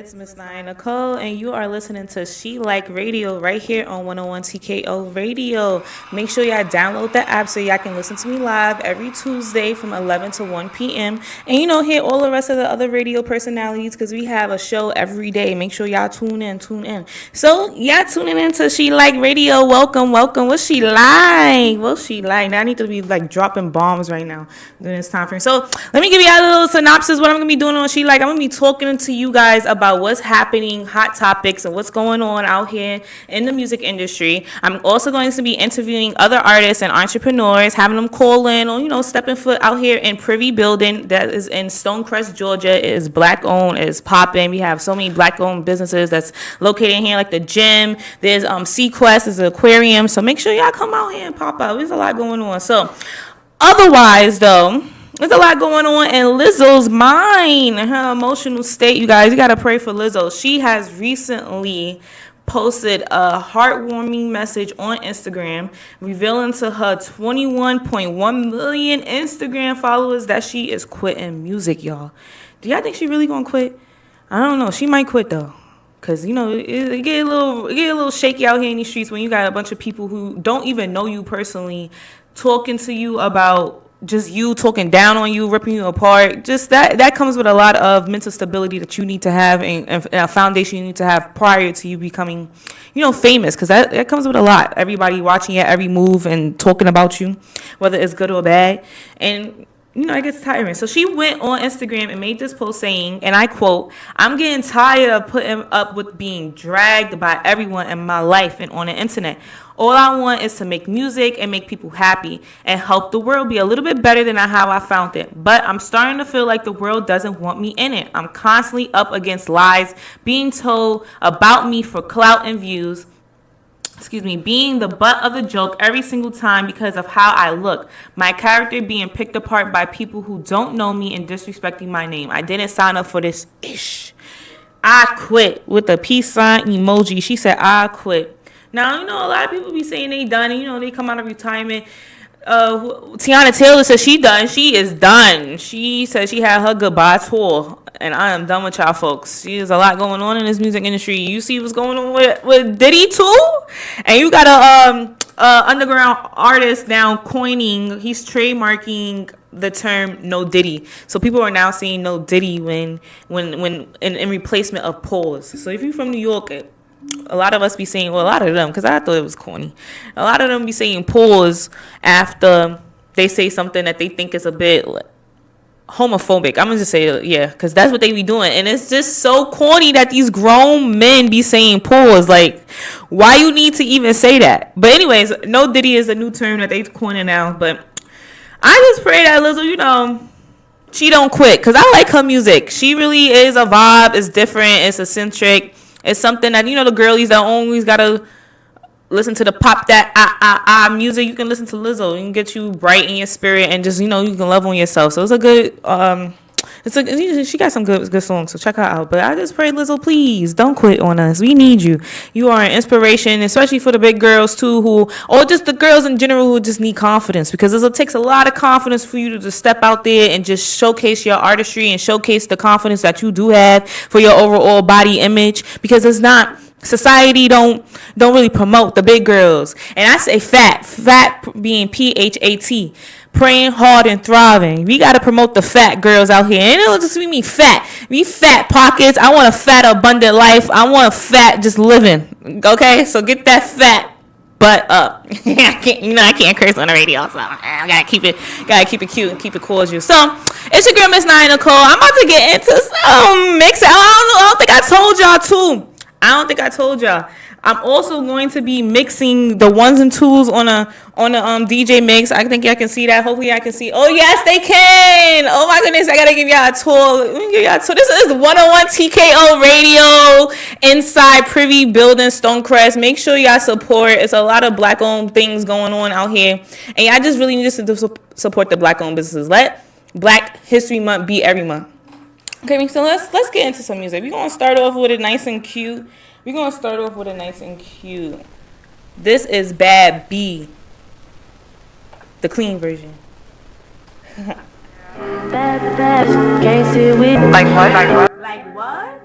It's Miss Nicole, and you are listening to She Like Radio right here on 101 TKO Radio. Make sure y'all download the app so y'all can listen to me live every Tuesday from 11 to 1 p.m. And hear all the rest of the other radio personalities because we have a show every day. Make sure y'all tune in. So, y'all tuning in to She Like Radio. Welcome. What's she like? Now, I need to be like dropping bombs right now during this time frame. So, let me give you a little synopsis what I'm going to be doing on She Like. I'm going to be talking to you guys about what's happening, hot topics, and what's going on out here in the music industry. I'm also going to be interviewing other artists and entrepreneurs, having them call in or, stepping foot out here in Privy Building that is in Stonecrest, Georgia. It is black owned, it is popping. We have so many black owned businesses that's located in here, like the gym. There's Sequest, there's an aquarium. So make sure y'all come out here and pop out. There's a lot going on. So otherwise, though, there's a lot going on in Lizzo's mind, her emotional state. You guys, you got to pray for Lizzo. She has recently posted a heartwarming message on Instagram revealing to her 21.1 million Instagram followers that she is quitting music, y'all. Do y'all think she really gonna quit? I don't know. She might quit though. Cause it get a little shaky out here in these streets when you got a bunch of people who don't even know you personally talking to you about just you, talking down on you, ripping you apart. Just that comes with a lot of mental stability that you need to have and a foundation you need to have prior to you becoming, famous. Because that comes with a lot. Everybody watching your every move and talking about you, whether it's good or bad. And it gets tiring. So she went on Instagram and made this post saying, and I quote, "I'm getting tired of putting up with being dragged by everyone in my life and on the internet. All I want is to make music and make people happy and help the world be a little bit better than how I found it. But I'm starting to feel like the world doesn't want me in it. I'm constantly up against lies, being told about me for clout and views. Being the butt of the joke every single time because of how I look. My character being picked apart by people who don't know me and disrespecting my name. I didn't sign up for this ish. I quit," with a peace sign emoji. She said, "I quit." Now, a lot of people be saying they done, and, they come out of retirement. Tiana Taylor says she done. She is done. She said she had her goodbye tour, and I am done with y'all folks. There's a lot going on in this music industry. You see what's going on with Diddy too, and you got a underground artist now coining. He's trademarking the term "No Diddy," so people are now saying "No Diddy" when in replacement of pause. So if you're from New York, a lot of us be saying, well, a lot of them, because I thought it was corny, a lot of them be saying pause after they say something that they think is a bit homophobic. I'm going to just say, yeah, because that's what they be doing. And it's just so corny that these grown men be saying pause. Like, why you need to even say that? But anyways, "No Diddy" is a new term that they coining now. But I just pray that Lizzo, she don't quit, because I like her music. She really is a vibe. It's different. It's eccentric. It's something that, the girlies that always got to listen to the pop that music. You can listen to Lizzo. You can get you bright in your spirit and just, you can love on yourself. So it's a good, she got some good songs, so check her out. But I just pray, Lizzo, please don't quit on us. We need you. You are an inspiration, especially for the big girls too, or just the girls in general who just need confidence, because it takes a lot of confidence for you to just step out there and just showcase your artistry and showcase the confidence that you do have for your overall body image, because it's not. Society don't really promote the big girls, and I say fat being PHAT, praying hard and thriving. We gotta promote the fat girls out here, and it'll just be me fat. We fat pockets. I want a fat abundant life. I want a fat just living. Okay, so get that fat butt up. I can't curse on the radio, so I gotta keep it cute and keep it cordial. So it's your girl Miss Nicole. I'm about to get into some mix. I don't think I told y'all too. I'm also going to be mixing the ones and twos on a DJ mix. I think y'all can see that. Hopefully y'all can see. Oh yes, they can. Oh my goodness, I gotta give y'all a tour. This is 101 TKO Radio inside Privy Building, Stonecrest. Make sure y'all support. It's a lot of black owned things going on out here, and y'all just really need to support the black owned businesses. Let Black History Month be every month. Okay, so let's get into some music. We're gonna start off with it nice and cute. This is Bad B, the clean version. Bad, can't see we. Like what?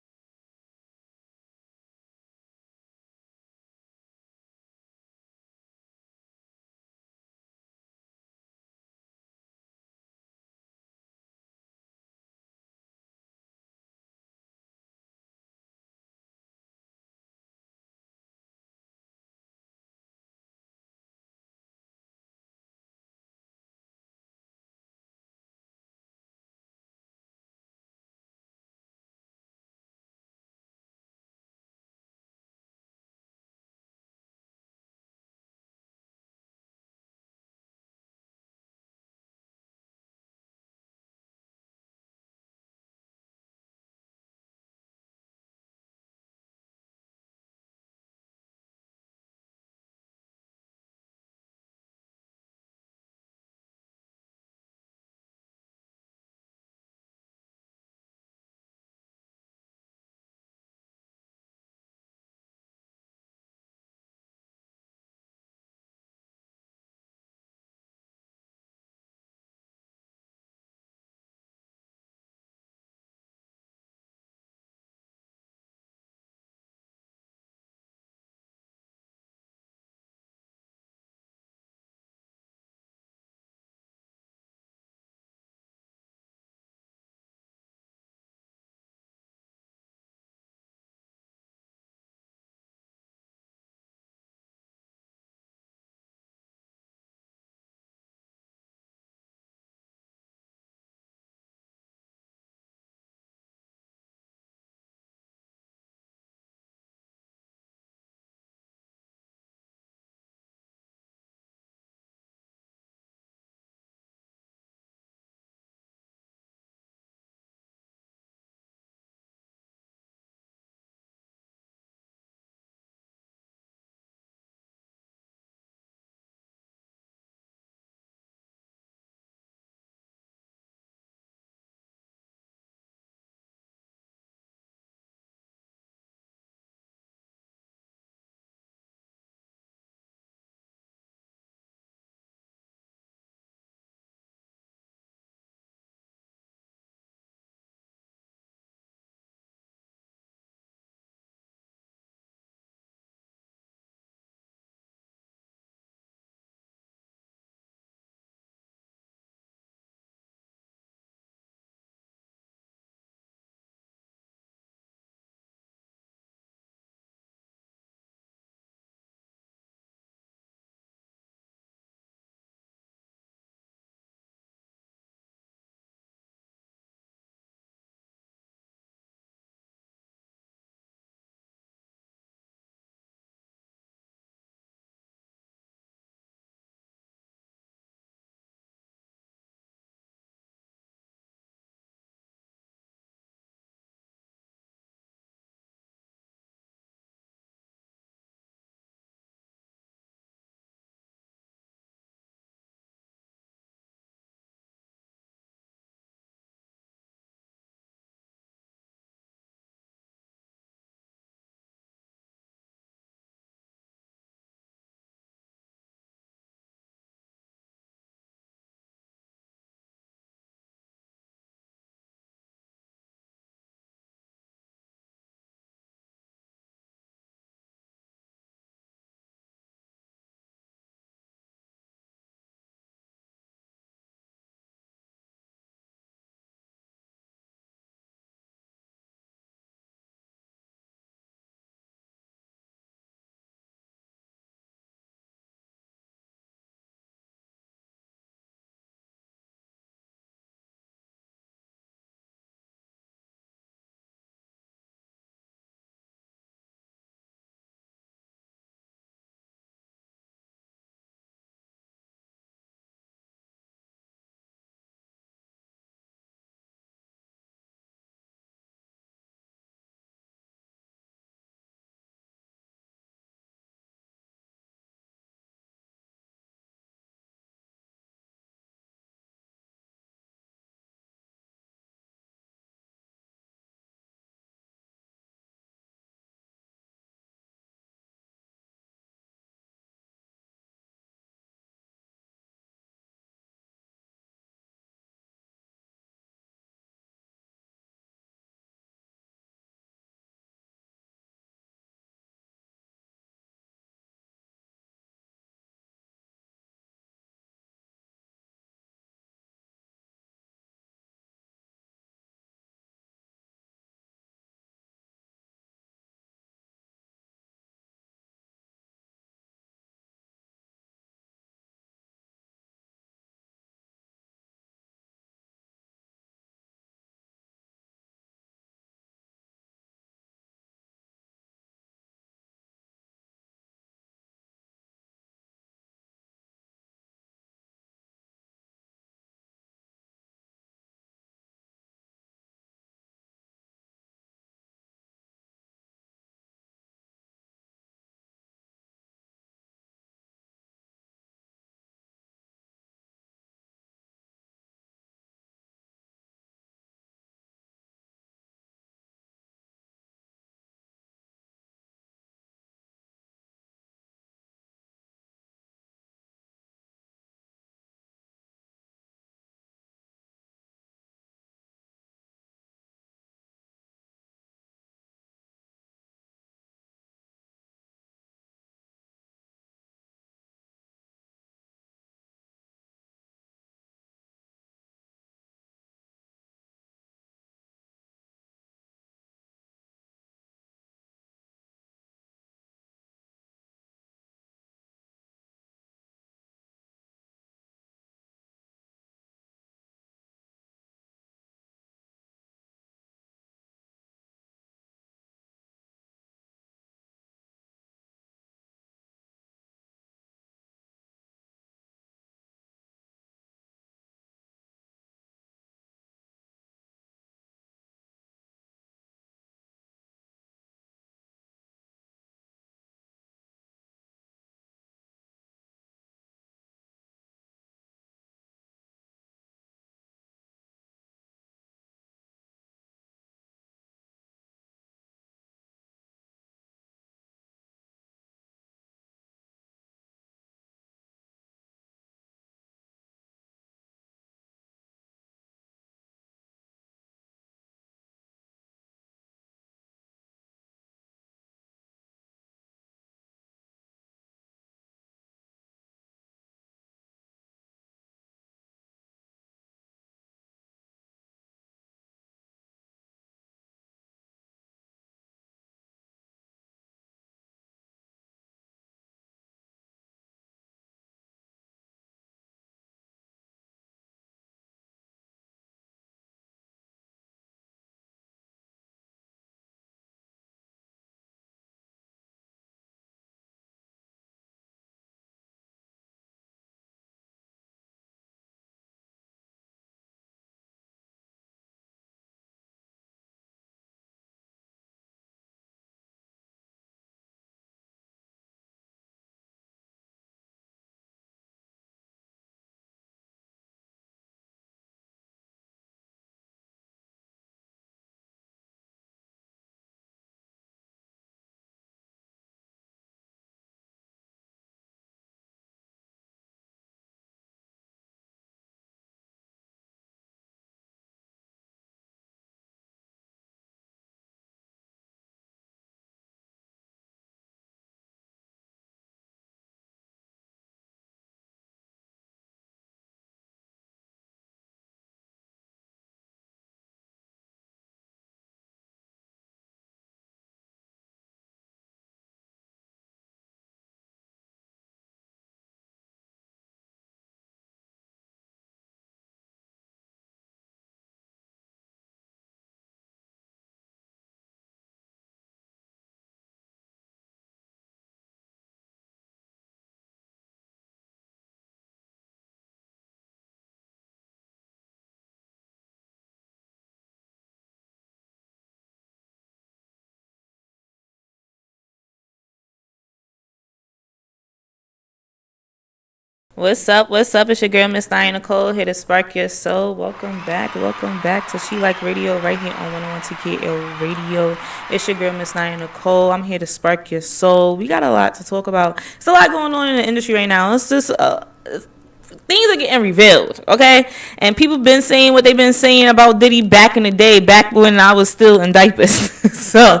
What's up? What's up? It's your girl, Miss Nicole, here to spark your soul. Welcome back. Welcome back to She Like Radio right here on 101 TKO Radio. It's your girl, Miss Nicole. I'm here to spark your soul. We got a lot to talk about. There's a lot going on in the industry right now. It's just things are getting revealed, okay? And people been saying what they've been saying about Diddy back in the day, back when I was still in diapers. So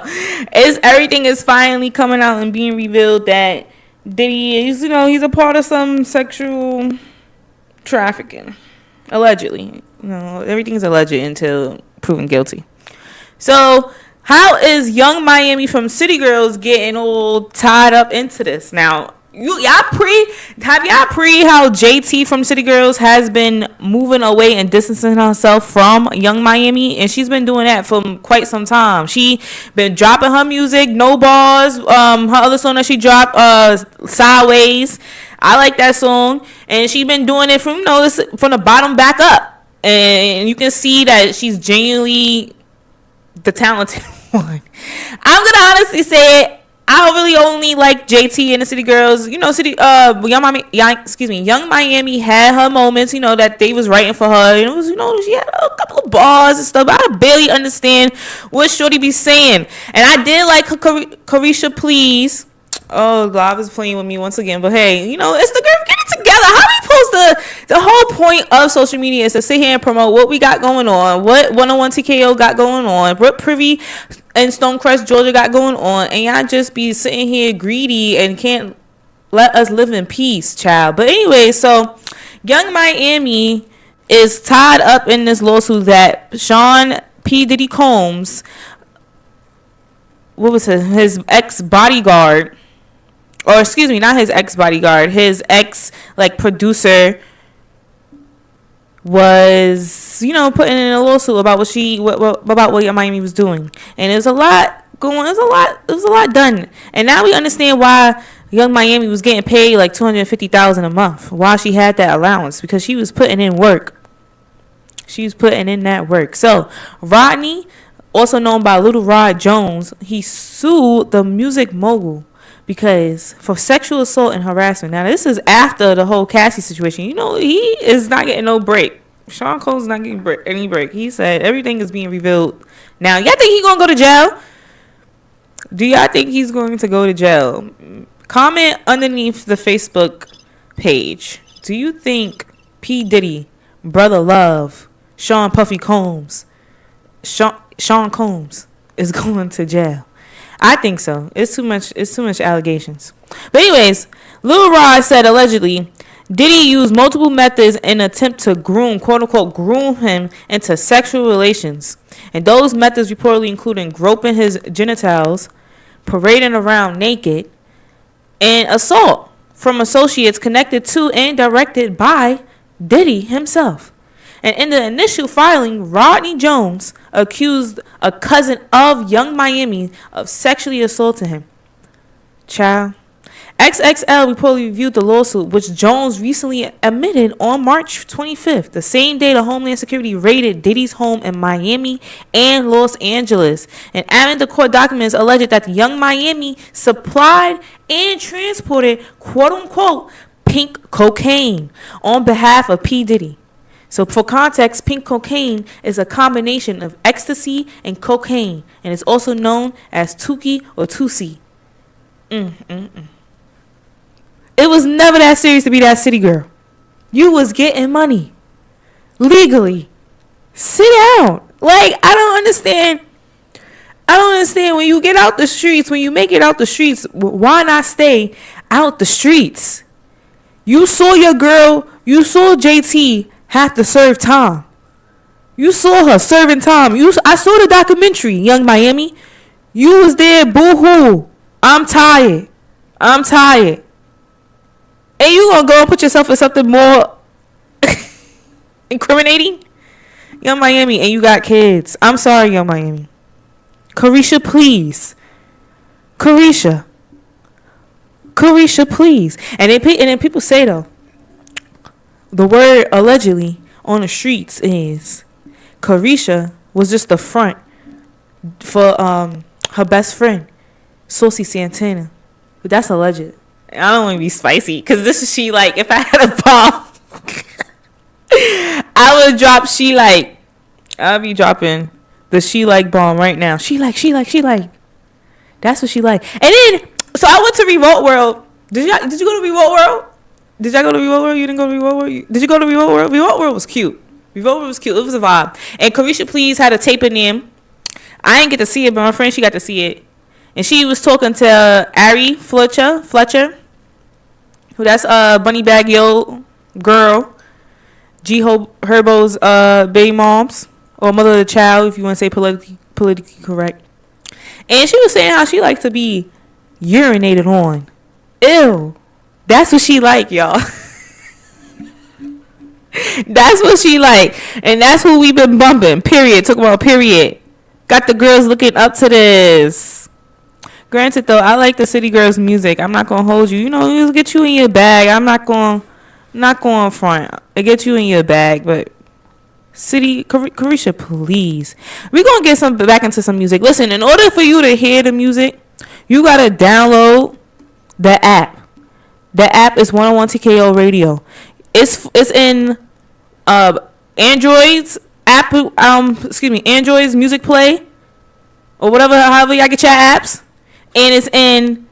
everything is finally coming out and being revealed that Diddy is, he's a part of some sexual trafficking, allegedly. Everything is alleged until proven guilty. So how is Young Miami from City Girls getting all tied up into this? Now, y'all pre how JT from City Girls has been moving away and distancing herself from Young Miami, and she's been doing that for quite some time. She been dropping her music, No Bars, her other song that she dropped, Sideways. I like that song, and she been doing it from from the bottom back up, and you can see that she's genuinely the talented one. I'm gonna honestly say it. I really only like JT and the City Girls. Young Miami had her moments, that they was writing for her. It was, she had a couple of bars and stuff. But I barely understand what Shorty be saying. And I did like her Carisha Please. Oh, Love is playing with me once again. But hey, it's the girl. Get it together. How we supposed to? The whole point of social media is to sit here and promote what we got going on, what 101 TKO got going on, what Privy and Stonecrest, Georgia got going on, and y'all just be sitting here greedy and can't let us live in peace, child. But anyway, so Young Miami is tied up in this lawsuit that Sean P. Diddy Combs, what was his ex-bodyguard, or excuse me, not his ex-bodyguard, his producer was, putting in a lawsuit about what Young Miami was doing. And there's a lot going, it was a lot done. And now we understand why Young Miami was getting paid like $250,000 a month while she had that allowance, because she was putting in work. She was putting in that work. So Rodney, also known by Little Rod Jones, he sued the music mogul because for sexual assault and harassment. Now, this is after the whole Cassie situation. He is not getting no break. Sean Cole's not getting any break. He said everything is being revealed. Now, y'all think he's going to go to jail? Do y'all think he's going to go to jail? Comment underneath the Facebook page. Do you think P. Diddy, Brother Love, Sean Puffy Combs, Sean Combs is going to jail? I think so. It's too much allegations. But anyways, Lil Rod said allegedly Diddy used multiple methods in an attempt to quote unquote groom him into sexual relations. And those methods reportedly including groping his genitals, parading around naked, and assault from associates connected to and directed by Diddy himself. And in the initial filing, Rodney Jones accused a cousin of Young Miami of sexually assaulting him. Child. XXL reportedly reviewed the lawsuit, which Jones recently admitted on March 25th, the same day the Homeland Security raided Diddy's home in Miami and Los Angeles. And adding the court documents alleged that Young Miami supplied and transported quote-unquote pink cocaine on behalf of P. Diddy. So for context, pink cocaine is a combination of ecstasy and cocaine, and it's also known as Tuki or Tusi. It was never that serious to be that city girl. You was getting money legally. Sit down. I don't understand. When you get out the streets, when you make it out the streets, why not stay out the streets? You saw your girl, you saw JT have to serve time. You saw her serving time. I saw the documentary, Young Miami. You was there, boo-hoo. I'm tired. And you gonna go and put yourself in something more incriminating? Young Miami, and you got kids. I'm sorry, Young Miami. Carisha, please. Carisha, please. And then people say, though, the word allegedly on the streets is Carisha was just the front for her best friend, Saucy Santana. But that's alleged. I don't want to be spicy because this is She Like. If I had a bomb, I would drop She Like. I'll be dropping the She Like bomb right now. She like, she like, she like. That's what she like. And then, so I went to Revolt World. Did you go to Revolt World? Did y'all go to Revolt World? You didn't go to Revolt World? Did you go to Revolt World? Revolt World was cute. Revolt World was cute. It was a vibe. And Carisha Please had a tape in them. I didn't get to see it, but my friend, she got to see it. And she was talking to Ari Fletcher, who that's Bunny Bag Yo girl, G Herbo's baby moms, or mother of the child, if you want to say politically correct. And she was saying how she likes to be urinated on. Ew. That's what she like, y'all. That's what she like. And that's who we been bumping. Period. Talk about period. Got the girls looking up to this. Granted, though, I like the City Girls music. I'm not going to hold you. You know, it'll get you in your bag. I'm not going front. It get you in your bag, but Carisha, please. We're going to get back into some music. Listen, in order for you to hear the music, you got to download the app. The app is 101 TKO Radio. It's in Android's Apple Android's Music Play or whatever, however y'all get your apps, and it's in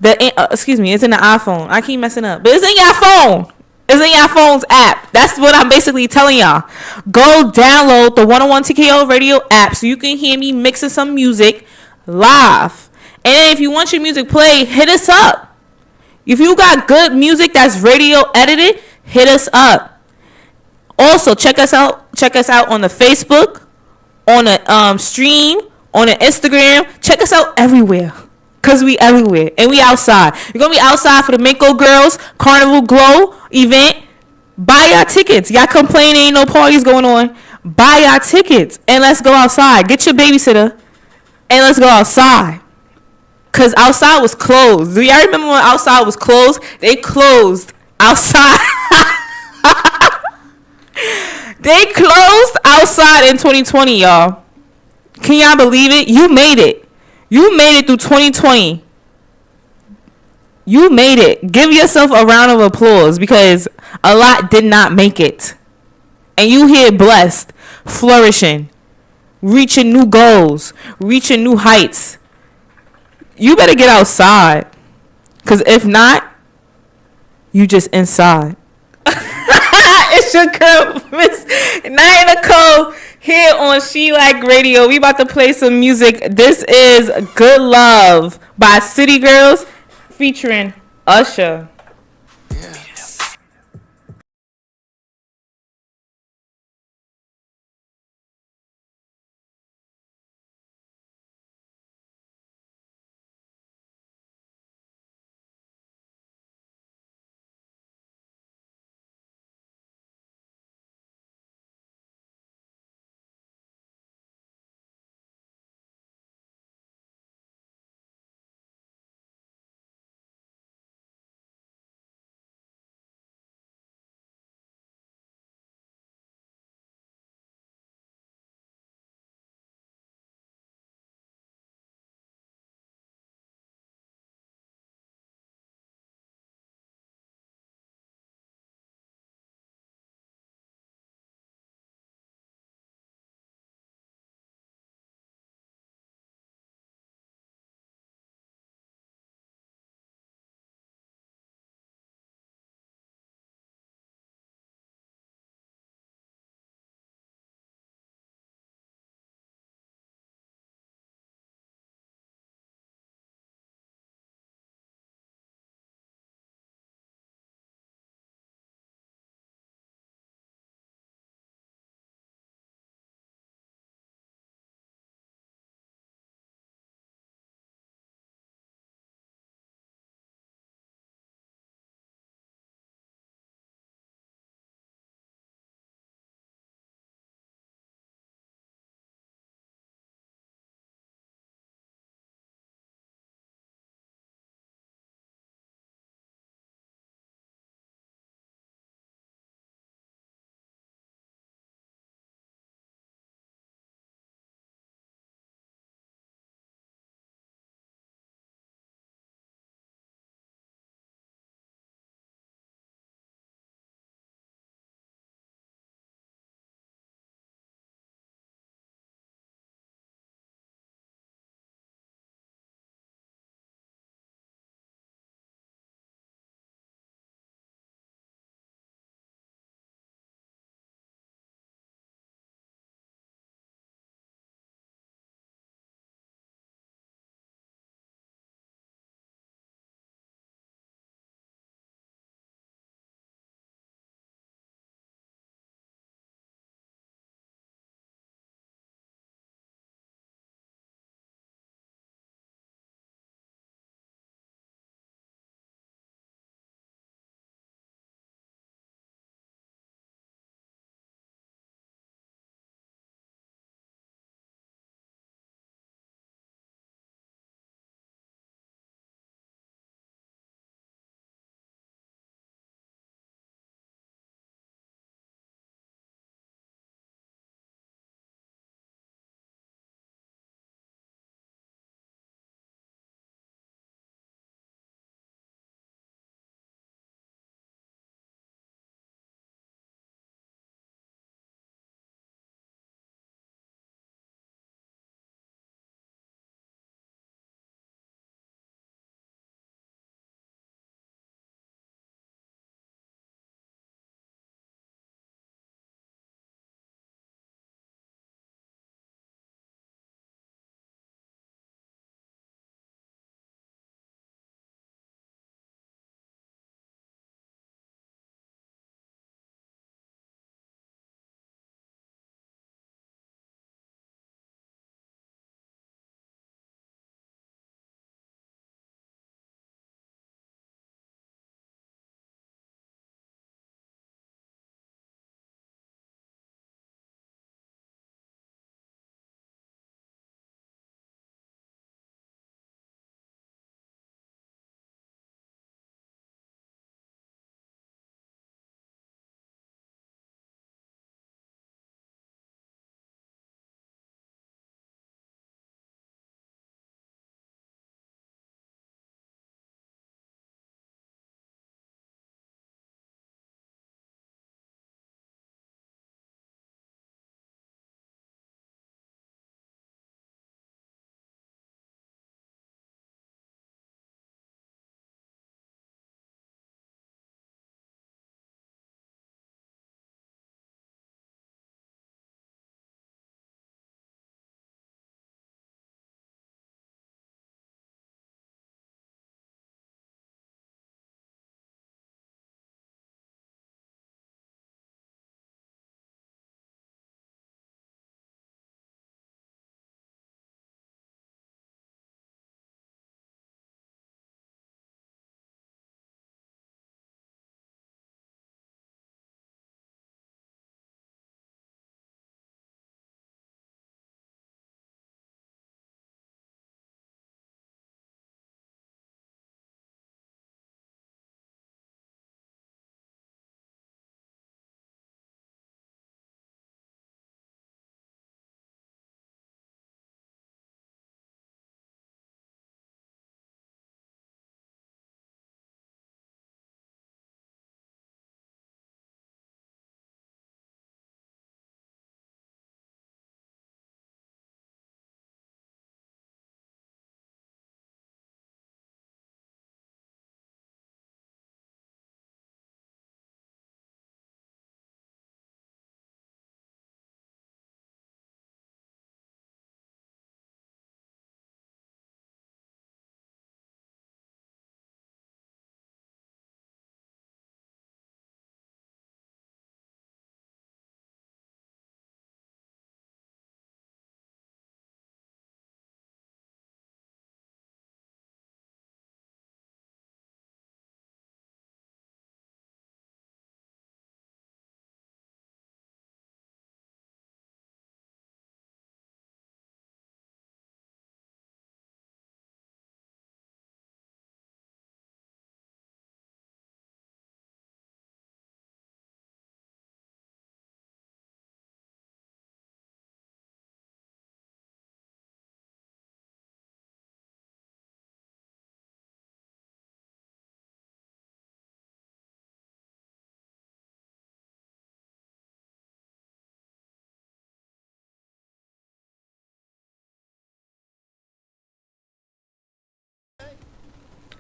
it's in the iPhone. I keep messing up, but it's in your phone. It's in your phone's app. That's what I'm basically telling y'all. Go download the 101 TKO Radio app so you can hear me mixing some music live. And then if you want your music played, hit us up. If you got good music that's radio edited, hit us up. Also, check us out. Check us out on the Facebook, on the stream, on the Instagram. Check us out everywhere. Cause we everywhere. And we outside. You're gonna be outside for the Mako Girls Carnival Glow event. Buy your tickets. Y'all complaining ain't no parties going on. Buy your tickets and let's go outside. Get your babysitter and let's go outside. Cause outside was closed. Do y'all remember when outside was closed? They closed outside. They closed outside in 2020, y'all. Can y'all believe it? You made it. You made it through 2020. You made it. Give yourself a round of applause because a lot did not make it. And you here blessed, flourishing, reaching new goals, reaching new heights. You better get outside. Because if not, you just inside. It's your girl, Miss Nicole, here on She Like Radio. We about to play some music. This is Good Love by City Girls featuring Usher.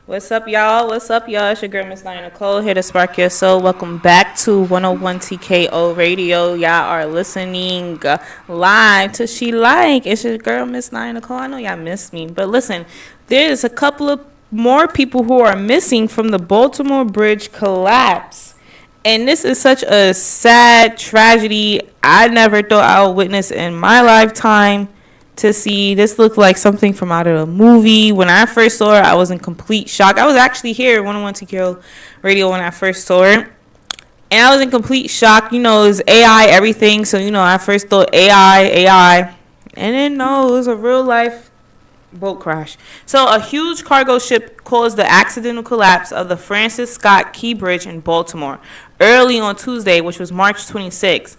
What's up, y'all? What's up, y'all? It's your girl, Miss Nicole, here to spark your soul. Welcome back to 101 TKO Radio. Y'all are listening live to She Like. It's your girl, Miss Nicole. I know y'all missed me, but listen, there's a couple of more people who are missing from the Baltimore Bridge collapse. And this is such a sad tragedy I never thought I would witness in my lifetime. To see this looked like something from out of a movie. When I first saw it, I was in complete shock. I was actually here at 101 TKO Radio when I first saw it. And I was in complete shock. You know, it was AI, everything. So, you know, I first thought AI. And then, no, it was a real life boat crash. So, a huge cargo ship caused the accidental collapse of the Francis Scott Key Bridge in Baltimore early on Tuesday, which was March 26th.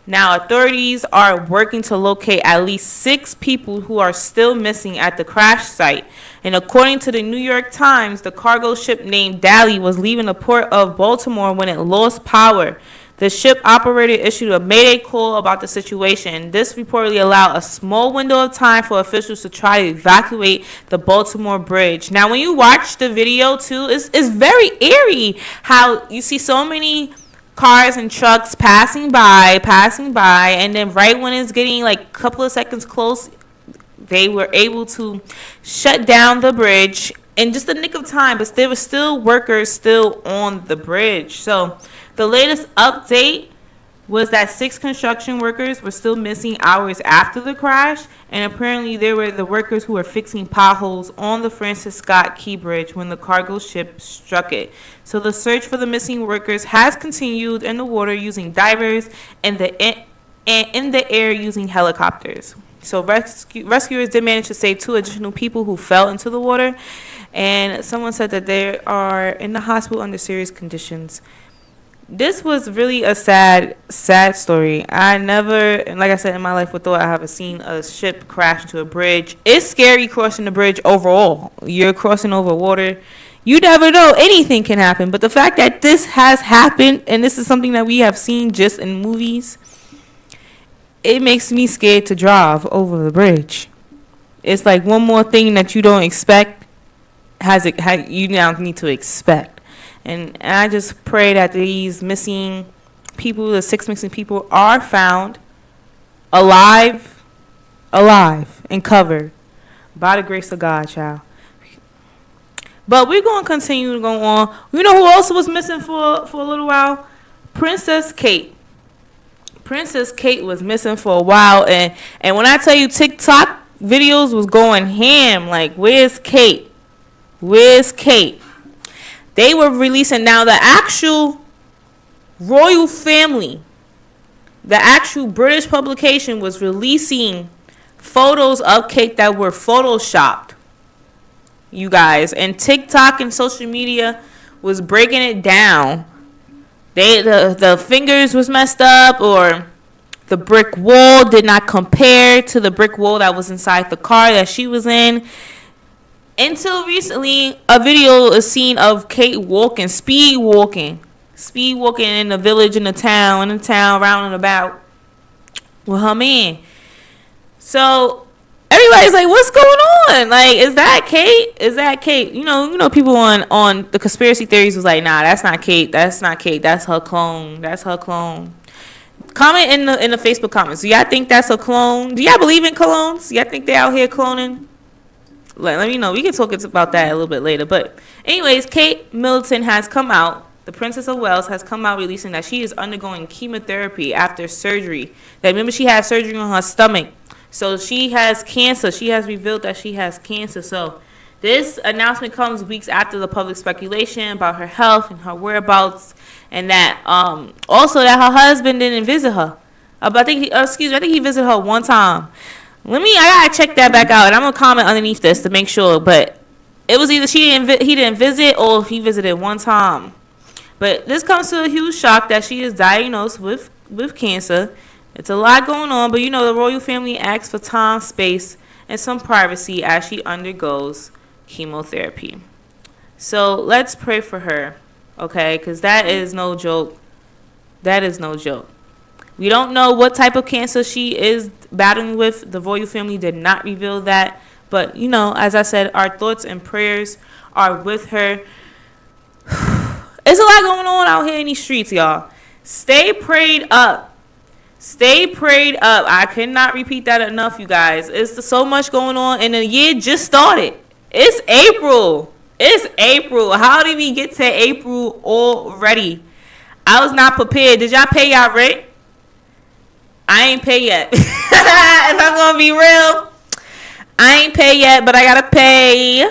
Now, authorities are working to locate at least 6 people who are still missing at the crash site. And according to the New York Times, the cargo ship named Dally was leaving the port of Baltimore when it lost power. The ship operator issued a mayday call about the situation. This reportedly allowed a small window of time for officials to try to evacuate the Baltimore Bridge. Now, when you watch the video, too, it's very eerie how you see so many cars and trucks passing by, and then right when it's getting like a couple of seconds close, they were able to shut down the bridge in just the nick of time, but there were still workers still on the bridge. So the latest update was that 6 construction workers were still missing hours after the crash, and apparently they were the workers who were fixing potholes on the Francis Scott Key Bridge when the cargo ship struck it. So the search for the missing workers has continued in the water using divers and in the air using helicopters. So rescuers did manage to save 2 additional people who fell into the water, and someone said that they are in the hospital under serious conditions. This was really a sad story. I never, like I said, in my life would thought I have seen a ship crash into a bridge. It's scary crossing the bridge overall. You're crossing over water. You never know. Anything can happen. But the fact that this has happened, and this is something that we have seen just in movies, it makes me scared to drive over the bridge. It's like one more thing that you don't expect you now need to expect. And I just pray that these missing people, the 6 missing people, are found alive, and covered by the grace of God, child. But we're going to continue to go on. You know who also was missing for a little while? Princess Kate. Princess Kate was missing for a while. And when I tell you TikTok videos was going ham, like, where's Kate? Where's Kate? They were releasing now the actual royal family. The actual British publication was releasing photos of Kate that were photoshopped, you guys. And TikTok and social media was breaking it down. The fingers was messed up, or the brick wall did not compare to the brick wall that was inside the car that she was in. Until recently, a video is seen of Kate speed walking in the village, in the town, round and about with her man. So everybody's like, "What's going on? Like, is that Kate? Is that Kate?" You know, people on the conspiracy theories was like, "Nah, that's not Kate. That's not Kate. That's her clone. That's her clone." Comment in the Facebook comments. Do y'all think that's a clone? Do y'all believe in clones? Do y'all think they out here cloning? Let me know. We can talk about that a little bit later. But anyways, Kate Middleton has come out. The Princess of Wales has come out releasing that she is undergoing chemotherapy after surgery. Remember, she had surgery on her stomach. So she has cancer. She has revealed that she has cancer. So this announcement comes weeks after the public speculation about her health and her whereabouts. And that also that her husband didn't visit her. I think he visited her one time. I gotta check that back out, and I'm gonna comment underneath this to make sure. But it was either he didn't visit, or he visited one time. But this comes to a huge shock that she is diagnosed with cancer. It's a lot going on, but the royal family asks for time, space, and some privacy as she undergoes chemotherapy. So let's pray for her, okay? Because that is no joke. That is no joke. We don't know what type of cancer she is battling with. The royal family did not reveal that. But, as I said, our thoughts and prayers are with her. It's a lot going on out here in these streets, y'all. Stay prayed up. Stay prayed up. I cannot repeat that enough, you guys. It's so much going on, and the year just started. It's April. It's April. How did we get to April already? I was not prepared. Did y'all pay y'all rent? I ain't pay yet. If I'm gonna be real, I ain't pay yet, but I gotta pay.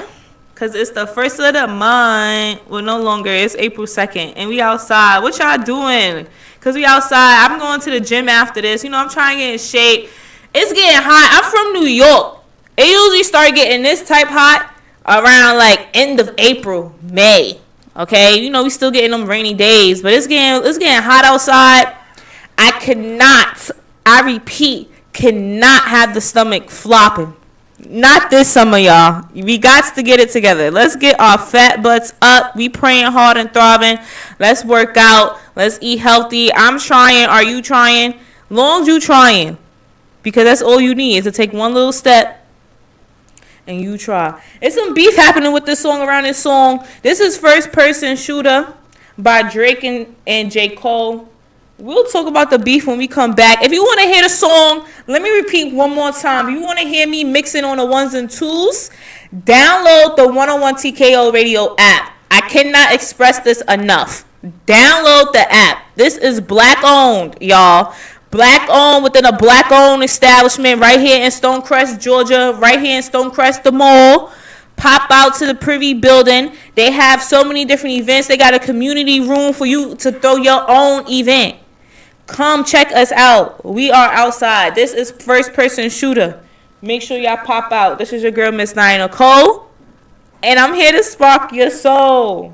Cause it's the first of the month. Well, no longer. It's April 2nd, and we outside. What y'all doing? Cause we outside. I'm going to the gym after this. You know, I'm trying to get in shape. It's getting hot. I'm from New York. It usually start getting this type hot around like end of April, May. Okay, you know we still getting them rainy days, but it's getting hot outside. I cannot. I repeat, cannot have the stomach flopping. Not this summer, y'all. We got to get it together. Let's get our fat butts up. We praying hard and thriving. Let's work out. Let's eat healthy. I'm trying. Are you trying? Long as you trying. Because that's all you need is to take one little step and you try. It's some beef happening with this song around this song. This is First Person Shooter by Drake and J. Cole. We'll talk about the beef when we come back. If you want to hear the song, let me repeat one more time. If you want to hear me mixing on the ones and twos, download the 101 TKO Radio app. I cannot express this enough. Download the app. This is black owned, y'all. Black owned within a black owned establishment right here in Stonecrest, Georgia, right here in Stonecrest, the mall. Pop out to the Privy building. They have so many different events. They got a community room for you to throw your own event. Come check us out. We are outside. This is First Person Shooter. Make sure y'all pop out. This is your girl, Miss Nicole. And I'm here to spark your soul.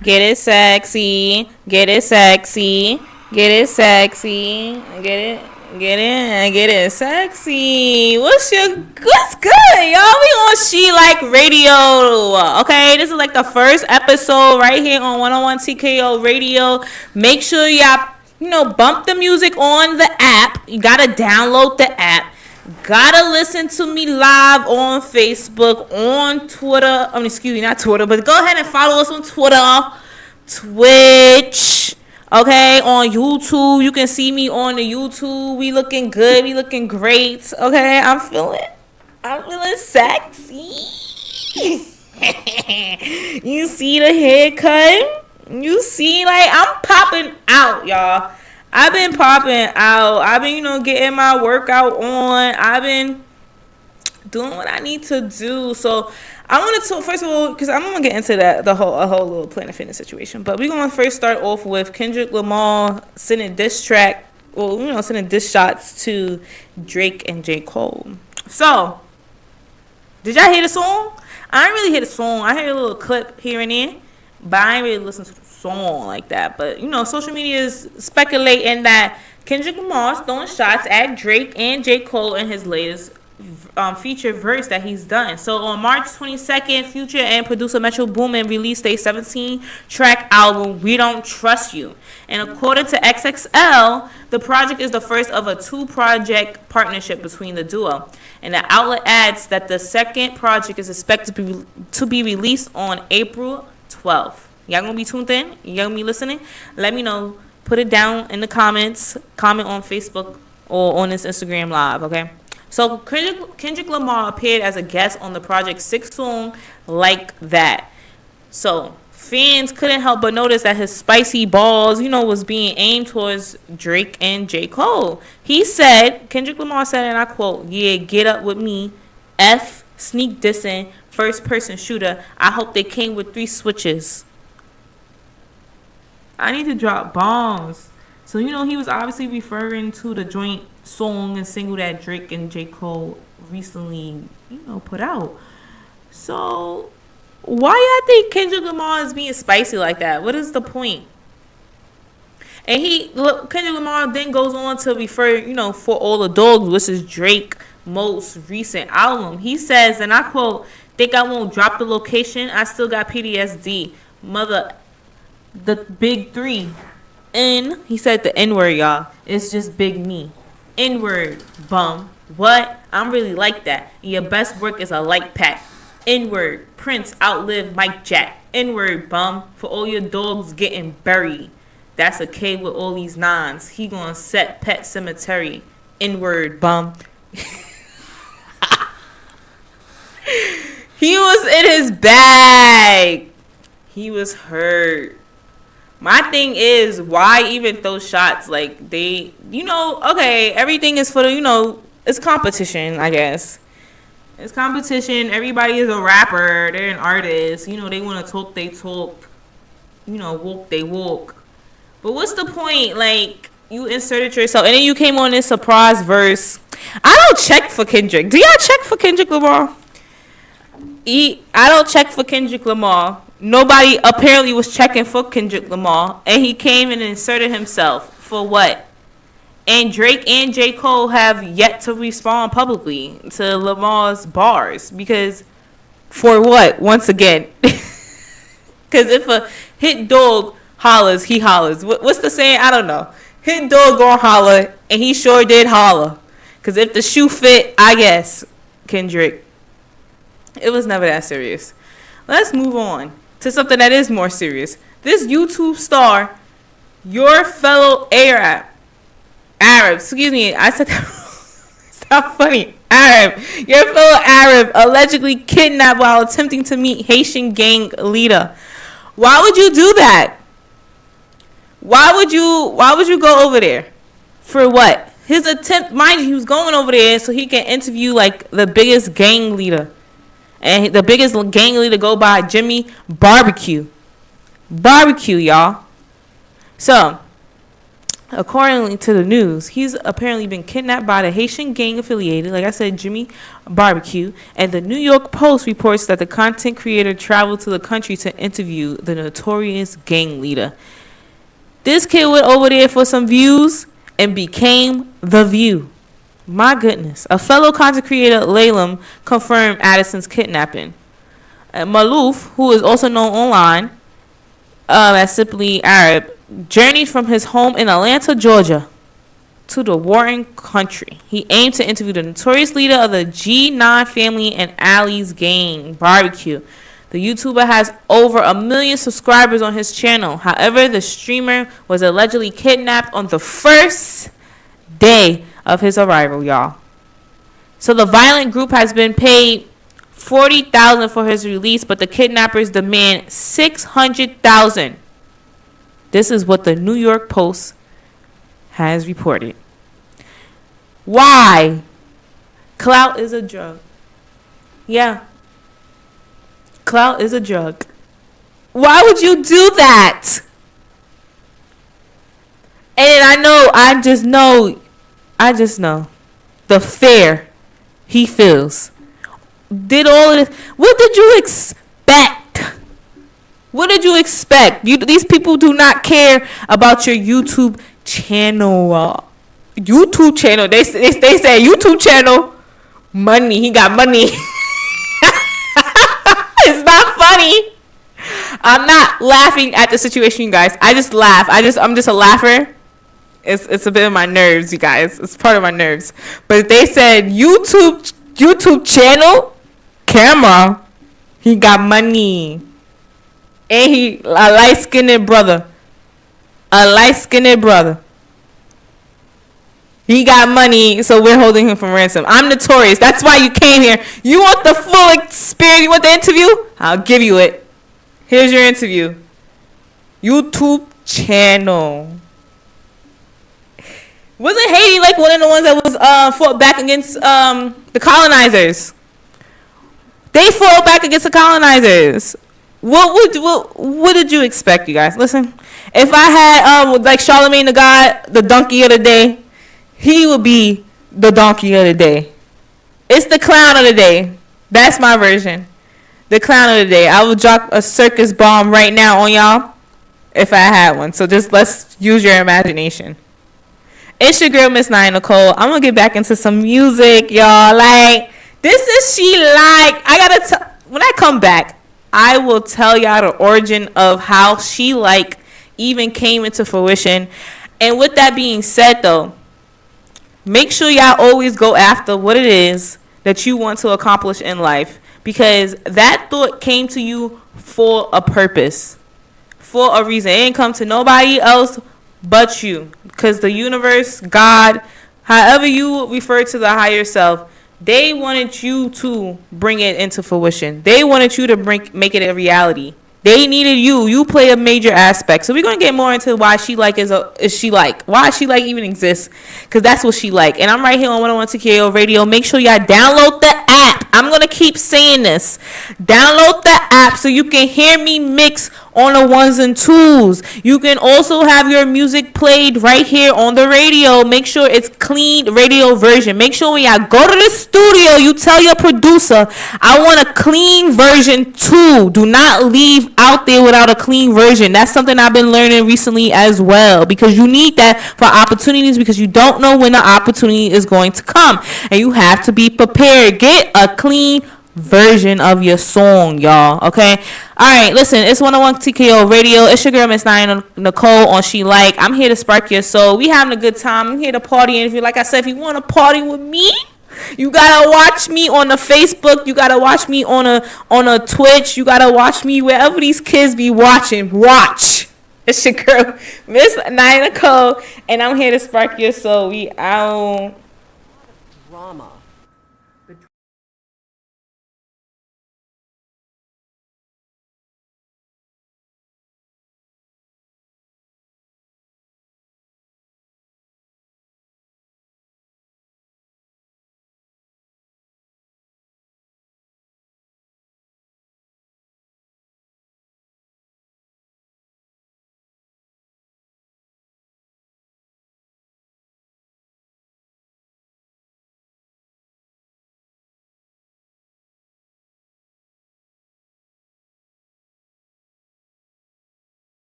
Get it sexy. Get it sexy. Get it sexy. Get it sexy. What's good, y'all? We on She Like Radio. Okay, this is like the first episode right here on 101 TKO Radio. Make sure y'all, bump the music on the app. You gotta download the app. Gotta listen to me live on Facebook, on Twitter. Excuse me, not Twitter, but go ahead and follow us on Twitter, Twitch. Okay, on YouTube. You can see me on the YouTube. We looking good. We looking great. Okay, I'm feeling sexy. You see the haircut? You see, like, I'm popping out, y'all. I've been popping out. I've been, getting my workout on. I've been doing what I need to do. So I want to talk, first of all, because I'm going to get into a whole little Planet Fitness situation. But we're going to first start off with Kendrick Lamar sending diss shots to Drake and J. Cole. So, did y'all hear the song? I didn't really hear the song. I heard a little clip here and there. But I ain't really listen to the song like that. But, social media is speculating that Kendrick Lamar is throwing shots at Drake and J. Cole in his latest feature verse that he's done. So on March 22nd, Future and producer Metro Boomin released a 17-track album, We Don't Trust You. And according to XXL, the project is the first of a 2-project partnership between the duo. And the outlet adds that the second project is expected to be released on April 12th. Y'all gonna be tuned in? Y'all gonna be listening? Let me know. Put it down in the comments. Comment on Facebook or on this Instagram live, okay? So Kendrick Lamar appeared as a guest on the project's 6th song, Like That. So fans couldn't help but notice that his spicy balls, was being aimed towards Drake and J. Cole. Kendrick Lamar said, and I quote, "Yeah, get up with me. F, sneak dissing, first person shooter. I hope they came with 3 switches." I need to drop bombs. So, he was obviously referring to the joint song and single that Drake and J. Cole recently, put out. So, why I think Kendrick Lamar is being spicy like that? What is the point? And Kendrick Lamar then goes on to refer, For All the Dogs, which is Drake's most recent album. He says, and I quote, "Think I won't drop the location? I still got PTSD. Mother, the big 3. He said the N-word, y'all. It's just big me. N-word, bum. What? I'm really like that. Your best work is a light pack. N-word, Prince outlived Mike Jack. N-word, bum. For all your dogs getting buried. That's a K with all these nines. He gonna set Pet Cemetery. N-word, bum." He was in his bag. He was hurt. My thing is, why even throw shots? Like, they, okay, everything is for the, it's competition, I guess. It's competition. Everybody is a rapper. They're an artist. They want to talk, they talk. Walk, they walk. But what's the point? Like, you inserted yourself, and then you came on this surprise verse. I don't check for Kendrick. Do y'all check for Kendrick Lamar? I don't check for Kendrick Lamar. Nobody apparently was checking for Kendrick Lamar, and he came and inserted himself. For what? And Drake and J. Cole have yet to respond publicly to Lamar's bars. Because, for what? Once again. Because if a hit dog hollers, he hollers. What's the saying? I don't know. Hit dog gonna holler, and he sure did holler. Because if the shoe fit, I guess, Kendrick. It was never that serious. Let's move on to something that is more serious. This YouTube star, your fellow Arab, excuse me, I said that it's not funny. Arab, your fellow Arab allegedly kidnapped while attempting to meet Haitian gang leader. Why would you do that? Why would you go over there? For what? His attempt, mind you, he was going over there so he can interview like the biggest gang leader. And the biggest gang leader go by Jimmy Barbecue. Barbecue, y'all. So, According to the news, he's apparently been kidnapped by the Haitian gang affiliated, like I said, Jimmy Barbecue. And the New York Post reports that the content creator traveled to the country to interview the notorious gang leader. This kid went over there for some views and became the view. My goodness. A fellow content creator, Laylam, confirmed Addison's kidnapping. Malouf, who is also known online as Simply Arab, journeyed from his home in Atlanta, Georgia, to the warring country. He aimed to interview the notorious leader of the G9 family and Ali's gang, Barbecue. The YouTuber has over 1 million subscribers on his channel. However, the streamer was allegedly kidnapped on the first day of his arrival, y'all. So the violent group has been paid $40,000 for his release, but the kidnappers demand $600,000. This is what the New York Post has reported. Why? Clout is a drug. Yeah. Clout is a drug. Why would you do that? And I just know the fear he feels. Did all of this. What did you expect? What did you expect? These people do not care about your YouTube channel. YouTube channel. They say YouTube channel. Money. He got money. It's not funny. I'm not laughing at the situation, you guys. I just laugh. I'm just a laugher. It's a bit of my nerves, you guys. It's part of my nerves. But they said YouTube channel, camera. He got money. And he a light-skinned brother. He got money, so we're holding him for ransom. I'm notorious. That's why you came here. You want the full experience? You want the interview? I'll give you it. Here's your interview. YouTube channel. Wasn't Haiti like one of the ones that was fought back against the colonizers? They fought back against the colonizers. What did you expect, you guys? Listen, if I had like Charlemagne the God, the donkey of the day, he would be the donkey of the day. It's the clown of the day. That's my version. The clown of the day. I will drop a circus bomb right now on y'all if I had one. So just let's use your imagination. It's your girl, Miss Nicole. I'm gonna get back into some music, y'all. Like, this is She Like. When I come back, I will tell y'all the origin of how She Like even came into fruition. And with that being said, though, make sure y'all always go after what it is that you want to accomplish in life, because that thought came to you for a purpose, for a reason. It didn't come to nobody else but you, because the universe, God, however you refer to the higher self, they wanted you to bring it into fruition. They wanted you to make it a reality. They needed you. You play a major aspect. So we're gonna get more into why She Like is She Like. Why She Like even exists, because that's what She Like. And I'm right here on 101 TKO Radio. Make sure y'all download the app. I'm gonna keep saying this. Download the app so you can hear me mix on the ones and twos. You can also have your music played right here on the radio. Make sure it's clean radio version. Make sure when y'all go to the studio, you tell your producer, I want a clean version too. Do not leave out there without a clean version. That's something I've been learning recently as well, because you need that for opportunities, because you don't know when the opportunity is going to come, and you have to be prepared. Get a clean version of your song, y'all. Okay. All right. Listen, it's 101 TKO Radio. It's your girl, Miss Nicole, on She Like. I'm here to spark your soul. We having a good time. I'm here to party. And if you, like I said, if you want to party with me, you gotta watch me on the Facebook. You gotta watch me on a Twitch. You gotta watch me wherever these kids be watching. Watch. It's your girl, Miss Nicole, and I'm here to spark your soul. We out. Drama.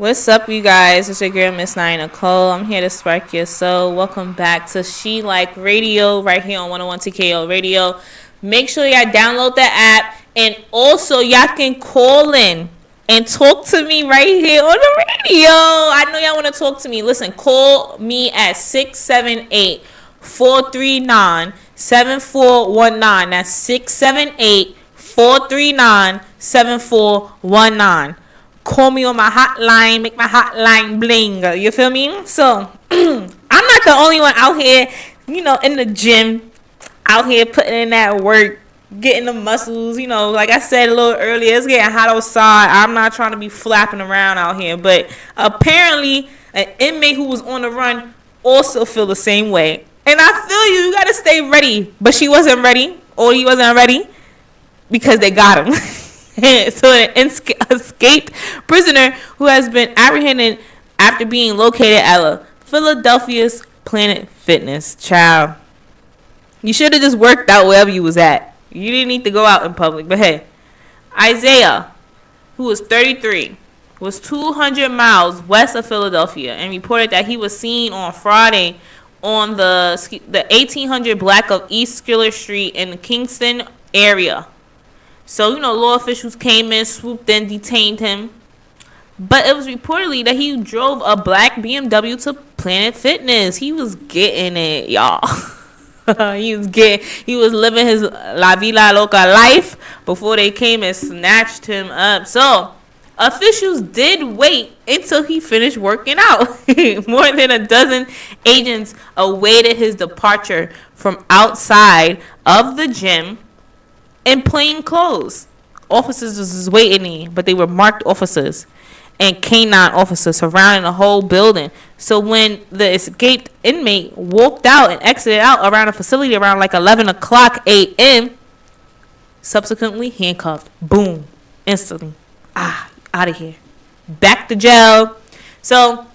What's up, you guys? It's your girl, Miss Nicole. I'm here to spark your soul. Welcome back to She Like Radio right here on 101 TKO Radio. Make sure y'all download the app, and also y'all can call in and talk to me right here on the radio. I know y'all want to talk to me. Listen, call me at 678-439-7419. That's 678-439-7419. Call me on my hotline, make my hotline bling. You feel me? So, I'm not the only one out here, in the gym, out here putting in that work, getting the muscles. Like I said a little earlier, it's getting hot outside. I'm not trying to be flapping around out here. But apparently, an inmate who was on the run also feel the same way. And I feel you got to stay ready. But she wasn't ready, or he wasn't ready, because they got him. So an escaped prisoner who has been apprehended after being located at Philadelphia's Planet Fitness. Child, you should have just worked out wherever you was at. You didn't need to go out in public. But hey, Isaiah, who was 33, was 200 miles west of Philadelphia and reported that he was seen on Friday on the 1800 block of East Schiller Street in the Kingston area. So, law officials came in, swooped in, detained him. But it was reportedly that he drove a black BMW to Planet Fitness. He was getting it, y'all. He was living his La Vida Loca life before they came and snatched him up. So, officials did wait until he finished working out. More than a dozen agents awaited his departure from outside of the gym in plain clothes. Officers was waiting, but they were marked officers and canine officers surrounding the whole building. So when the escaped inmate walked out and exited out around the facility around like 11 o'clock a.m., subsequently handcuffed. Boom. Instantly. Out of here. Back to jail. So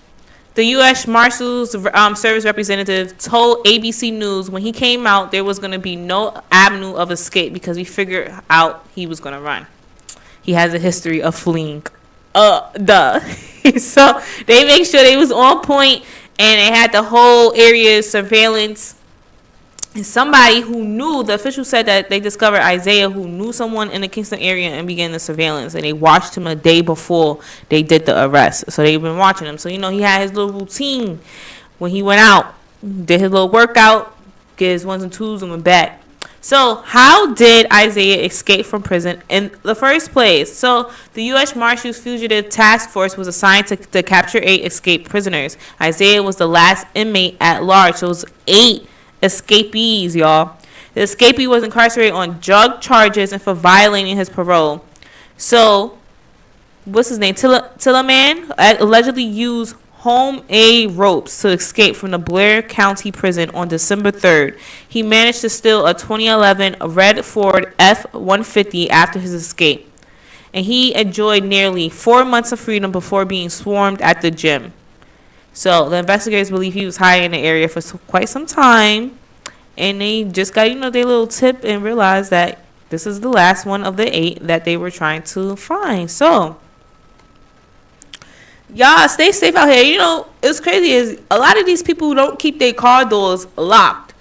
the U.S. Marshals Service representative told ABC News when he came out there was going to be no avenue of escape because we figured out he was going to run. He has a history of fleeing. So they make sure they was on point and they had the whole area surveillance. And somebody who knew, the official said that they discovered Isaiah who knew someone in the Kingston area and began the surveillance. And they watched him a day before they did the arrest. So they've been watching him. So, he had his little routine when he went out. Did his little workout, get his ones and twos, and went back. So how did Isaiah escape from prison in the first place? So the U.S. Marshals Fugitive Task Force was assigned to capture 8 escaped prisoners. Isaiah was the last inmate at large. So it was 8 escapees, y'all. The escapee was incarcerated on drug charges and for violating his parole. So, what's his name? Tillerman allegedly used homemade ropes to escape from the Blair County Prison on December 3rd. He managed to steal a 2011 red Ford F-150 after his escape. And he enjoyed nearly 4 months of freedom before being swarmed at the gym. So the investigators believe he was hiding in the area for quite some time, and they just got, their little tip and realized that this is the last one of the 8 that they were trying to find. So, y'all stay safe out here. It's crazy is a lot of these people don't keep their car doors locked.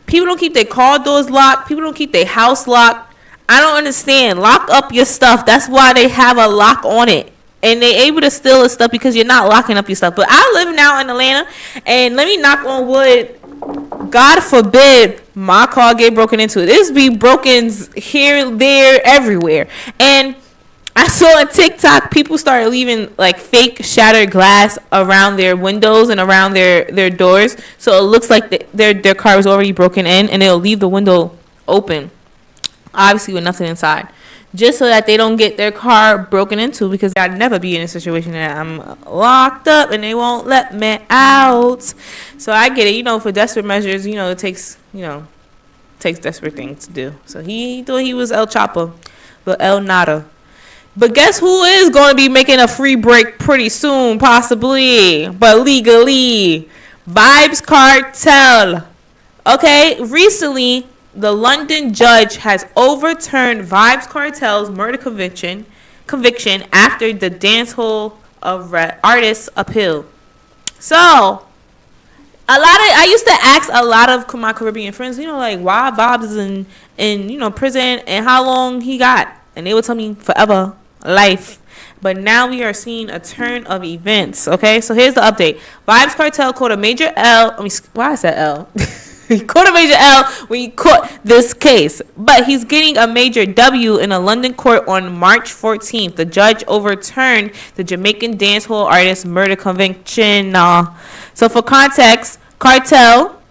People don't keep their car doors locked. People don't keep their house locked. I don't understand. Lock up your stuff. That's why they have a lock on it. And they're able to steal the stuff because you're not locking up your stuff. But I live now in Atlanta, and let me knock on wood. God forbid my car get broken into. This be broken here, there, everywhere. And I saw on TikTok people started leaving like fake shattered glass around their windows and around their doors. So it looks like their car was already broken in, and they'll leave the window open, obviously with nothing inside, just so that they don't get their car broken into, because I'd never be in a situation that I'm locked up and they won't let me out. So I get it, for desperate measures, it takes desperate things to do. So he thought he was El Chapo, but El Nada. But guess who is going to be making a free break pretty soon, possibly, but legally? Vybz Kartel. Okay, recently, the London judge has overturned Vybz Kartel's murder conviction after the dancehall artists appeal. So I used to ask a lot of my Caribbean friends, like why Vibes is in prison and how long he got, and they would tell me forever, life. But now we are seeing a turn of events. Okay, so here's the update. Vibes Cartel caught a major L. Why I said L? He caught a major L when he caught this case, but he's getting a major W in a London court on March 14th. The judge overturned the Jamaican dancehall artist murder conviction. So for context, Cartel,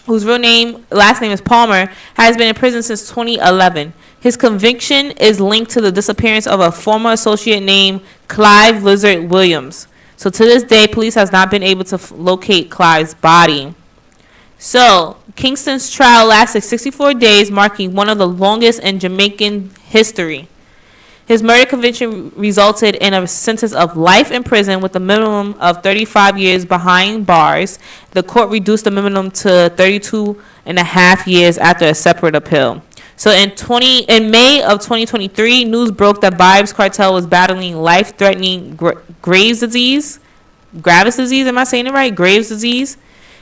whose last name is Palmer, has been in prison since 2011. His conviction is linked to the disappearance of a former associate named Clive Lizard Williams. So to this day, police has not been able to locate Clive's body. So Kingston's trial lasted 64 days, marking one of the longest in Jamaican history. His murder conviction resulted in a sentence of life in prison with a minimum of 35 years behind bars. The court reduced the minimum to 32 and a half years after a separate appeal. So in May of 2023, news broke that Vibes Cartel was battling life-threatening Graves' disease. Graves' disease, am I saying it right? Graves' disease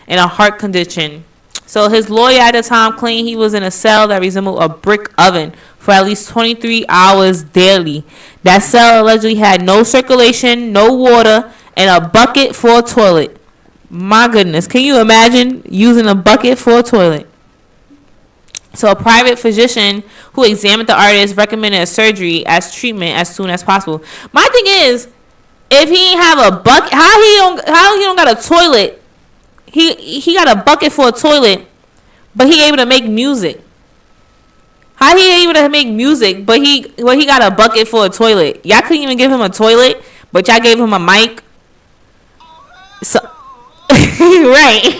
and a heart condition. So his lawyer at the time claimed he was in a cell that resembled a brick oven for at least 23 hours daily. That cell allegedly had no circulation, no water, and a bucket for a toilet. My goodness, can you imagine using a bucket for a toilet? So a private physician who examined the artist recommended a surgery as treatment as soon as possible. My thing is, if he ain't have a bucket, how he don't got a toilet? He got a bucket for a toilet, but he able to make music. How he able to make music, but he got a bucket for a toilet? Y'all couldn't even give him a toilet, but y'all gave him a mic. So right.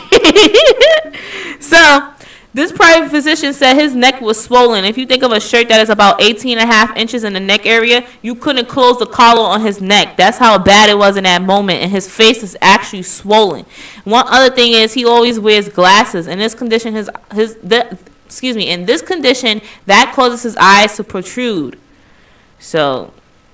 So this private physician said his neck was swollen. If you think of a shirt that is about 18 and a half inches in the neck area, you couldn't close the collar on his neck. That's how bad it was in that moment. And his face is actually swollen. One other thing is he always wears glasses. In this condition, in this condition, that causes his eyes to protrude. So,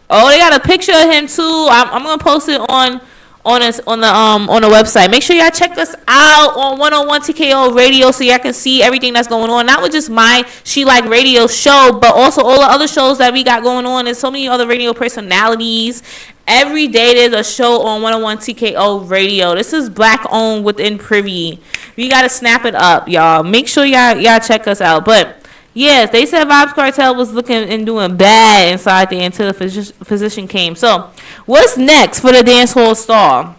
they got a picture of him too. I'm gonna post it on the website. Make sure y'all check us out on 101 TKO Radio so y'all can see everything that's going on. Not with just my She Like Radio show, but also all the other shows that we got going on. There's so many other radio personalities. Every day there's a show on 101 TKO Radio. This is black owned within Privy. We gotta snap it up, y'all. Make sure y'all check us out. But yes, they said Vibes Cartel was looking and doing bad inside there until the physician came. So, what's next for the dancehall star?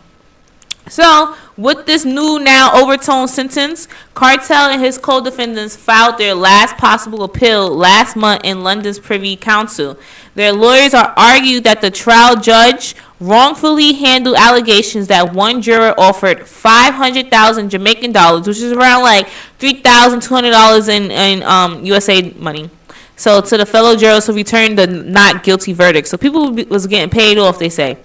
So, with this new now overturned sentence, Cartel and his co-defendants filed their last possible appeal last month in London's Privy Council. Their lawyers are argued that the trial judge wrongfully handled allegations that one juror offered 500,000 Jamaican dollars, which is around like $3,200 in USA money. So to the fellow jurors who returned the not guilty verdict. So people was getting paid off, they say.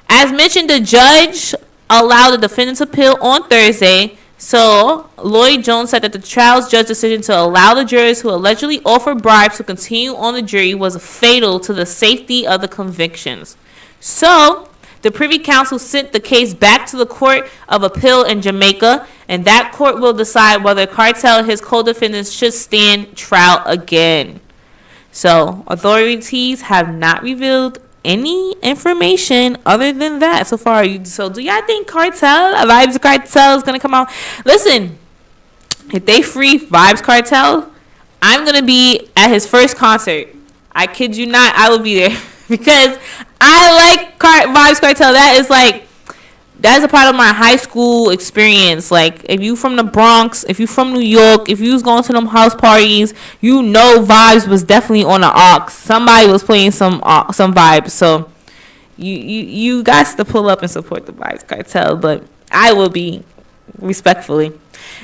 As mentioned, the judge allowed the defendant's appeal on Thursday. So Lloyd Jones said that the trial's judge's decision to allow the jurors who allegedly offered bribes to continue on the jury was fatal to the safety of the convictions. So the Privy Council sent the case back to the Court of Appeal in Jamaica, and that court will decide whether Cartel and his co-defendants should stand trial again. So authorities have not revealed any information other than that so far. So do y'all think Vibes Cartel is going to come out? Listen, if they free Vibes Cartel, I'm going to be at his first concert. I kid you not, I will be there. Because I like Vibes Cartel. That's a part of my high school experience. Like, if you from the Bronx, if you from New York, if you was going to them house parties, you know Vibes was definitely on the aux. Somebody was playing some Vibes. So you guys to pull up and support the Vibes Cartel. But I will be, respectfully.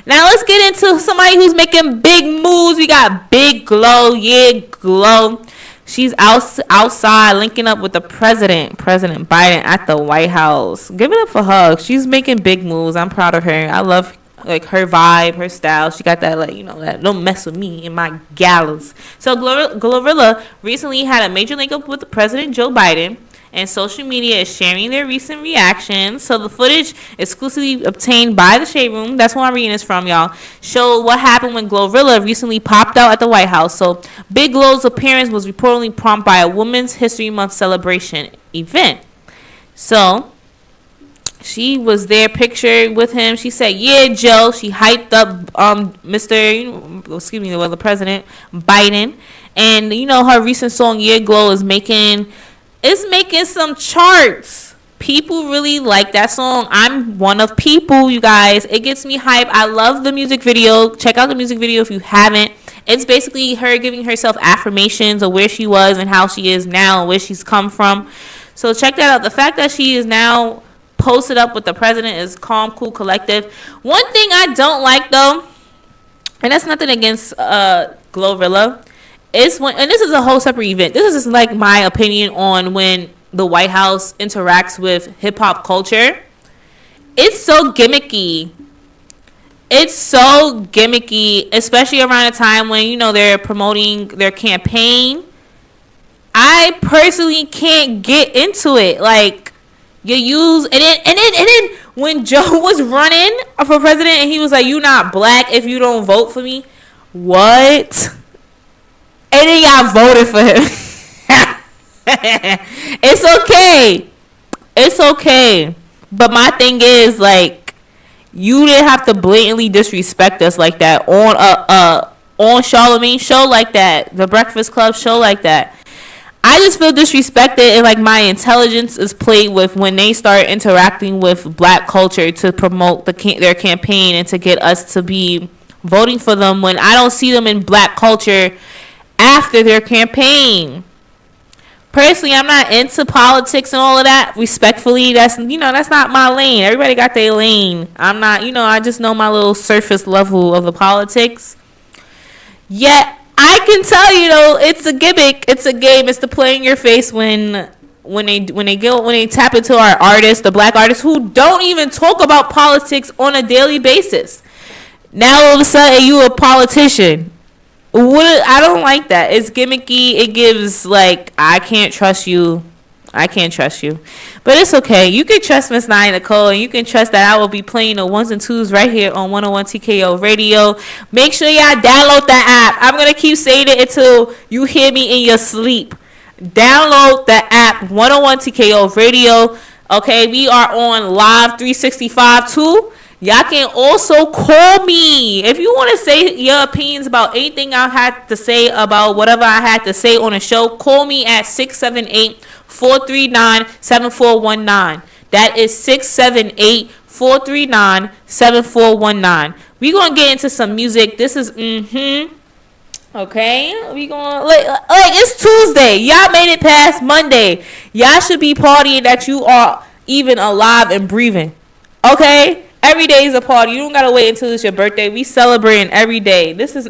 Now let's get into somebody who's making big moves. We got Big Glow. Yeah, Glow. She's outside linking up with the President Biden at the White House. Give it up for her. She's making big moves. I'm proud of her. I love her vibe, her style. She got that that don't mess with me and my galas. So Glorilla recently had a major link up with President Joe Biden, and social media is sharing their recent reactions. So the footage, exclusively obtained by the Shade Room, that's where I'm reading this from, y'all, showed what happened when Glorilla recently popped out at the White House. So Big Glo's appearance was reportedly prompted by a Women's History Month celebration event. So she was there pictured with him. She said, "Yeah, Joe." She hyped up Mr. Excuse me, the president Biden, and her recent song "Yeah Glow" is making some charts. People really like that song. I'm one of people, you guys. It gets me hype. I love the music video. Check out the music video if you haven't. It's basically her giving herself affirmations of where she was and how she is now and where she's come from. So check that out. The fact that she is now posted up with the president is calm, cool, collective. One thing I don't like though, and that's nothing against Glorilla, is when, and this is a whole separate event. This is just like my opinion on when the White House interacts with hip hop culture. It's so gimmicky. It's so gimmicky, especially around a time when they're promoting their campaign. I personally can't get into it. Like, you use and then when Joe was running for president and he was like, "You not black if you don't vote for me." What? And then y'all voted for him. It's okay. It's okay. But my thing is, like, you didn't have to blatantly disrespect us like that on Charlemagne's show like that, the Breakfast Club show like that. I just feel disrespected, and like my intelligence is played with when they start interacting with black culture to promote their campaign and to get us to be voting for them when I don't see them in black culture after their campaign. Personally, I'm not into politics and all of that. Respectfully, that's not my lane. Everybody got their lane. I'm not, I just know my little surface level of the politics. Yet I can tell you though, it's a gimmick. It's a game. It's to play in your face when they tap into our artists, the black artists who don't even talk about politics on a daily basis. Now all of a sudden you a politician. I don't like that. It's gimmicky. It gives like I can't trust you. I can't trust you. But it's okay. You can trust Miss Nicole, and you can trust that I will be playing the ones and twos right here on 101 TKO Radio. Make sure y'all download the app. I'm going to keep saying it until you hear me in your sleep. Download the app, 101 TKO Radio. Okay, we are on Live 365 too. Y'all can also call me if you want to say your opinions about anything I had to say about whatever I had to say on the show. Call me at 678-439-7419. That is 678-439-7419. We're going to get into some music. This is okay, we going like it's Tuesday. Y'all made it past Monday. Y'all should be partying that you are even alive and breathing. Okay? Every day is a party. You don't gotta wait until it's your birthday. We celebrating every day. This is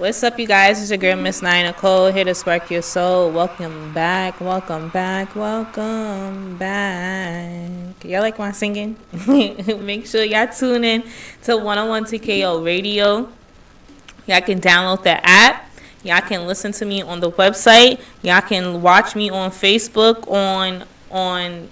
What's up, you guys? It's your girl, Miss Nicole, here to spark your soul. Welcome back, welcome back, welcome back. Y'all like my singing? Make sure y'all tune in to 101 TKO Radio. Y'all can download the app. Y'all can listen to me on the website. Y'all can watch me on Facebook, on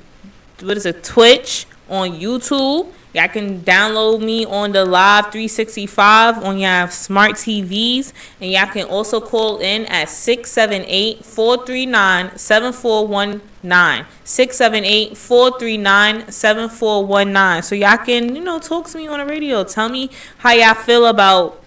Twitch, on YouTube. Y'all can download me on the Live 365 on your smart TVs. And y'all can also call in at 678-439-7419. 678-439-7419. So y'all can, talk to me on the radio. Tell me how y'all feel about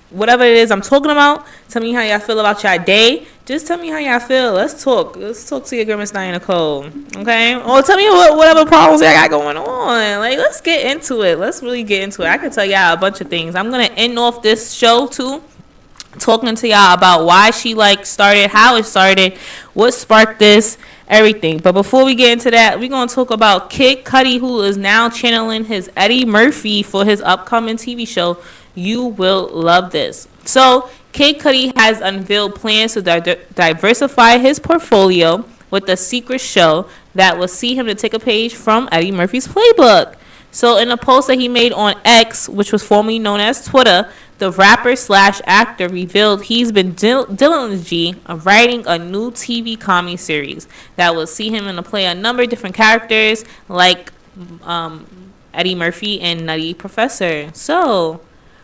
whatever it is I'm talking about. Tell me how y'all feel about y'all day. Just tell me how y'all feel. Let's talk. Let's talk to your girl, Miss Nicole. Okay? Or tell me whatever problems y'all got going on. Like, let's get into it. Let's really get into it. I can tell y'all a bunch of things. I'm going to end off this show, too, talking to y'all about why she, started, how it started, what sparked this, everything. But before we get into that, we're going to talk about Kid Cudi, who is now channeling his Eddie Murphy for his upcoming TV show. You will love this. So, Kid Cudi has unveiled plans to diversify his portfolio with a secret show that will see him to take a page from Eddie Murphy's playbook. So, in a post that he made on X, which was formerly known as Twitter, the rapper/actor revealed he's been diligently writing a new TV comedy series that will see him to play a number of different characters like Eddie Murphy and Nutty Professor. So,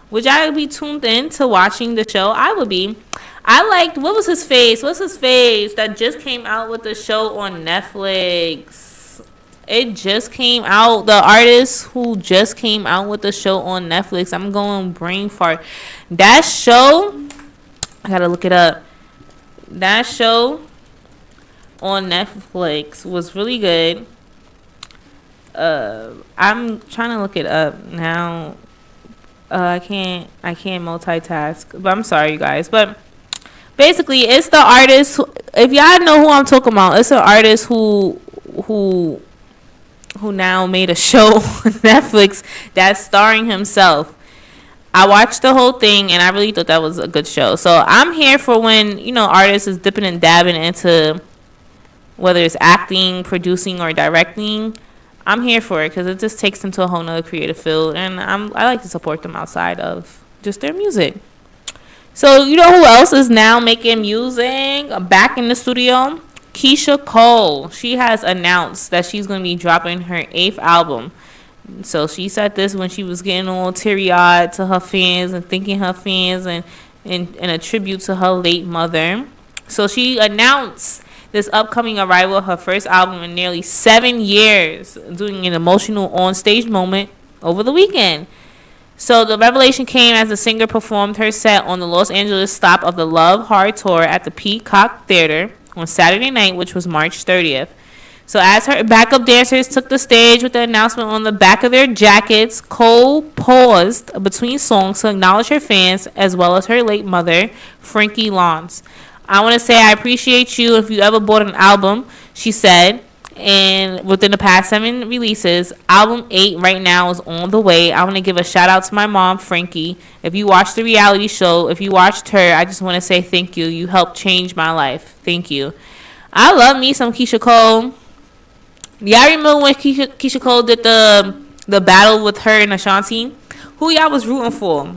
would y'all be tuned in to watching the show? I would be. I liked, what's his face that just came out with the show on Netflix. It just came out. The artist who just came out with the show on Netflix. I'm going brain fart. That show, I gotta look it up. That show on Netflix was really good. I'm trying to look it up now. I can't multitask, but I'm sorry, you guys. But basically, it's the artist. If y'all know who I'm talking about, it's an artist who now made a show on Netflix that's starring himself. I watched the whole thing, and I really thought that was a good show. So I'm here for when artists is dipping and dabbing into whether it's acting, producing, or directing. I'm here for it because it just takes them to a whole nother creative field, and I like to support them outside of just their music. So who else is now making music back in the studio? Keisha Cole. She has announced that she's going to be dropping her 8th album. So she said this when she was getting all teary-eyed to her fans and thanking her fans and a tribute to her late mother. So she announced this upcoming arrival of her first album in nearly 7 years, doing an emotional on-stage moment over the weekend. So the revelation came as the singer performed her set on the Los Angeles stop of the Love Hard Tour at the Peacock Theater on Saturday night, which was March 30th. So as her backup dancers took the stage with the announcement on the back of their jackets, Cole paused between songs to acknowledge her fans as well as her late mother, Frankie Lawrence. I want to say I appreciate you if you ever bought an album, she said. And within the past 7 releases, album 8 right now is on the way. I want to give a shout out to my mom, Frankie. If you watched the reality show, if you watched her, I just want to say thank you. You helped change my life. Thank you. I love me some Keisha Cole. Y'all remember when Keisha Cole did the battle with her and Ashanti? Who y'all was rooting for?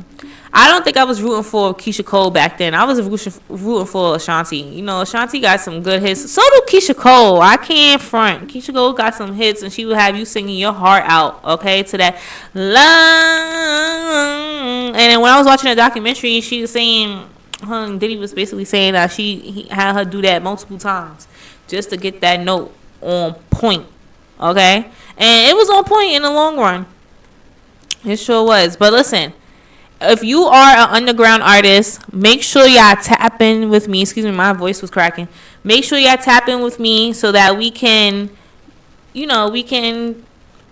I don't think I was rooting for Keisha Cole back then. I was rooting for Ashanti. Ashanti got some good hits. So do Keisha Cole. I can't front. Keisha Cole got some hits, and she would have you singing your heart out, okay, to that love. And then when I was watching the documentary, she was saying, Diddy was basically saying that he had her do that multiple times just to get that note on point, okay? And it was on point in the long run. It sure was. But listen, if you are an underground artist, make sure y'all tap in with me. Excuse me, my voice was cracking. Make sure y'all tap in with me so that we can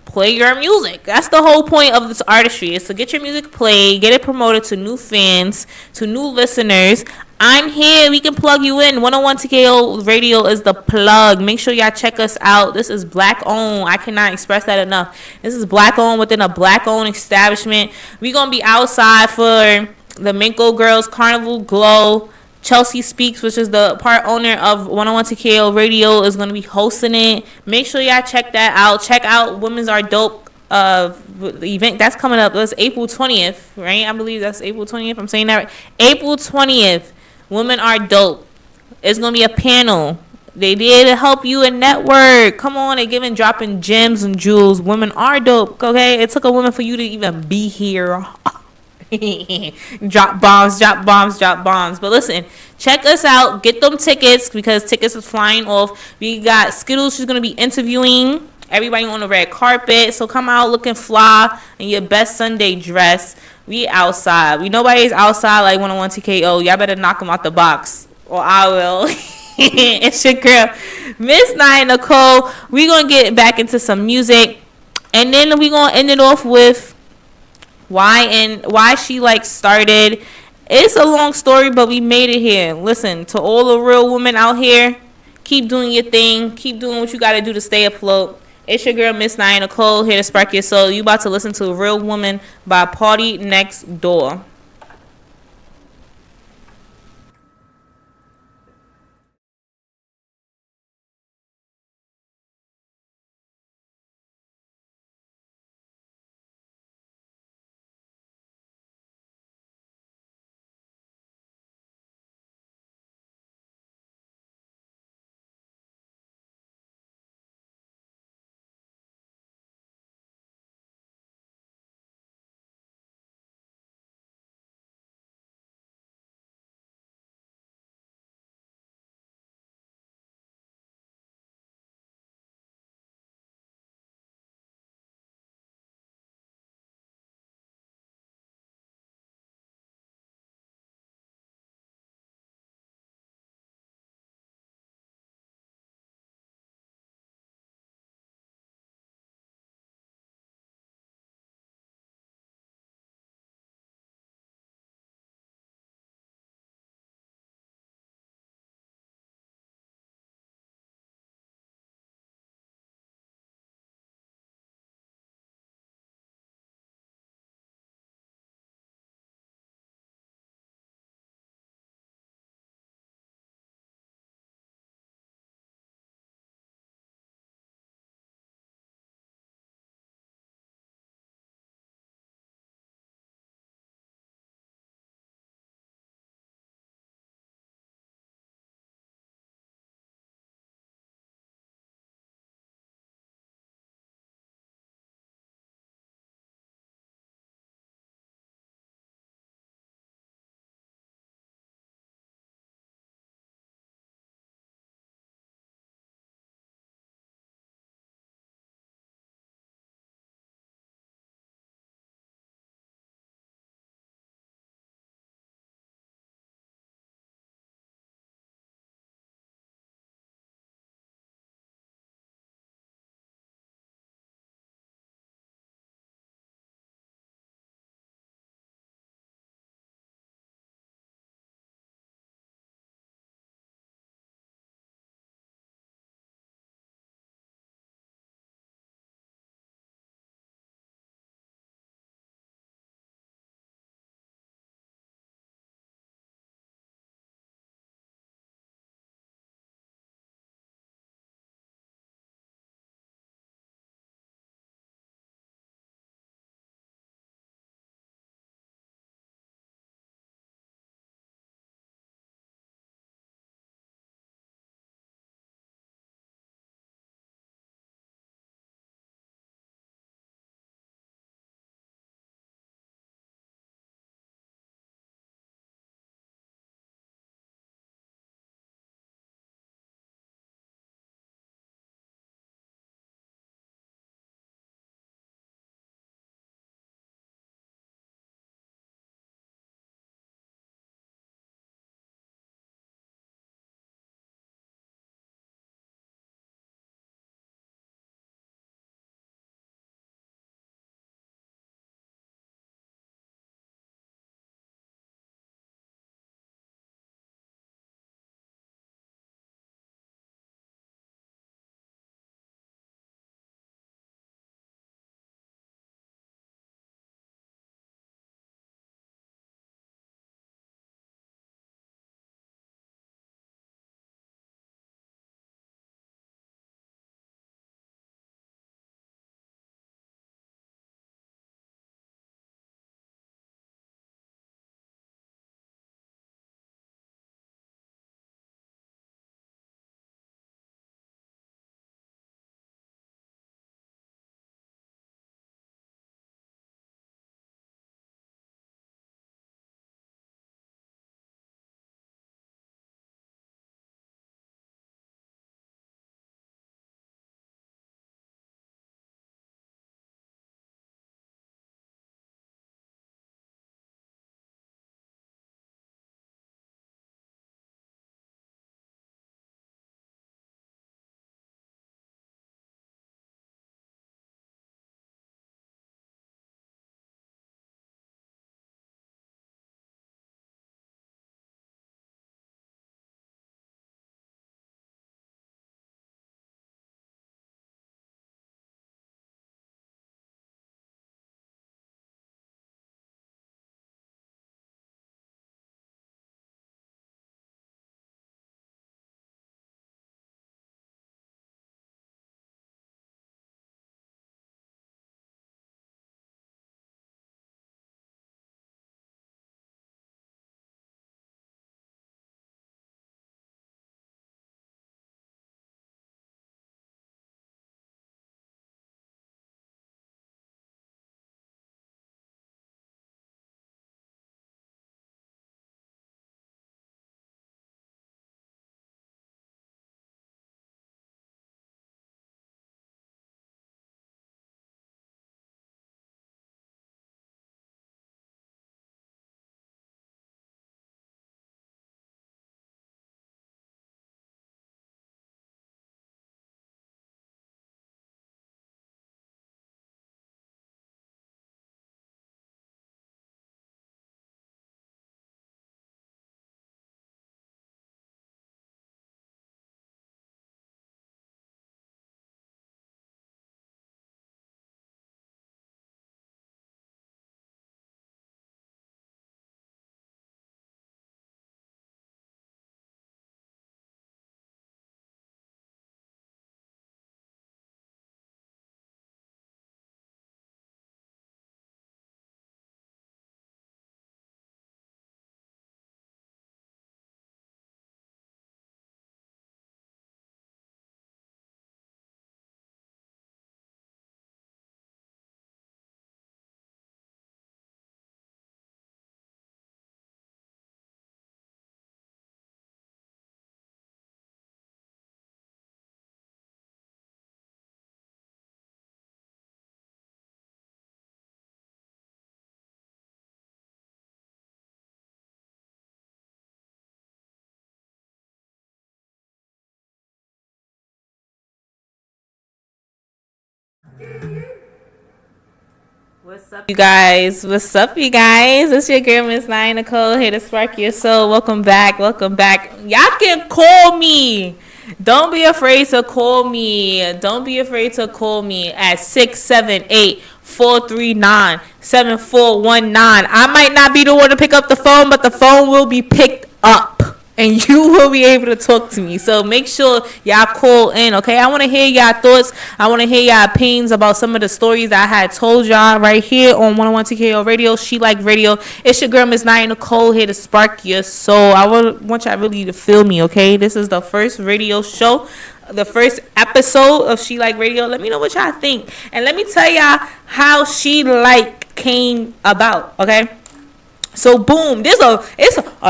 play your music. That's the whole point of this artistry, is to get your music played, get it promoted to new fans, to new listeners. I'm here. We can plug you in. 101 TKO Radio is the plug. Make sure y'all check us out. This is black owned. I cannot express that enough. This is black owned within a black owned establishment. We're going to be outside for the Minko Girls Carnival Glow. Chelsea Speaks, which is the part owner of 101 TKO Radio, is going to be hosting it. Make sure y'all check that out. Check out Women's Are Dope, the event that's coming up. It's April 20th, right? I believe that's April 20th. I'm saying that right. April 20th. Women Are Dope. It's going to be a panel. They did to help you and network. Come on, they giving dropping gems and jewels. Women are dope. Okay, it took a woman for you to even be here. Drop bombs, drop bombs, drop bombs. But listen, check us out. Get them tickets because tickets is flying off. We got Skittles. She's gonna be interviewing everybody on the red carpet. So come out looking fly in your best Sunday dress. We outside. We nobody's outside like 101 TKO. Y'all better knock them out the box, or I will. It's your girl, Miss Nicole. We gonna get back into some music, and then we gonna end it off with why she like started. It's a long story, but we made it here. Listen, to all the real women out here, keep doing your thing. Keep doing what you gotta do to stay afloat. It's your girl, Miss Nicole, here to spark your soul. You about to listen to A Real Woman by Party Next Door. What's up, you guys? What's up, you guys? It's your girl, Miss Nicole, here to spark your soul. Welcome back. Welcome back. Y'all can call me. Don't be afraid to call me. Don't be afraid to call me at 678-439-7419. I might not be the one to pick up the phone, but the phone will be picked up. And you will be able to talk to me. So make sure y'all call in, okay? I want to hear y'all thoughts. I want to hear y'all opinions about some of the stories that I had told y'all right here on 101 TKO Radio, She Like Radio. It's your girl, Miss Nicole, here to spark your soul. I want y'all really to feel me, okay? This is the first radio show, the first episode of She Like Radio. Let me know what y'all think. And let me tell y'all how She Like came about, okay? So boom, it's a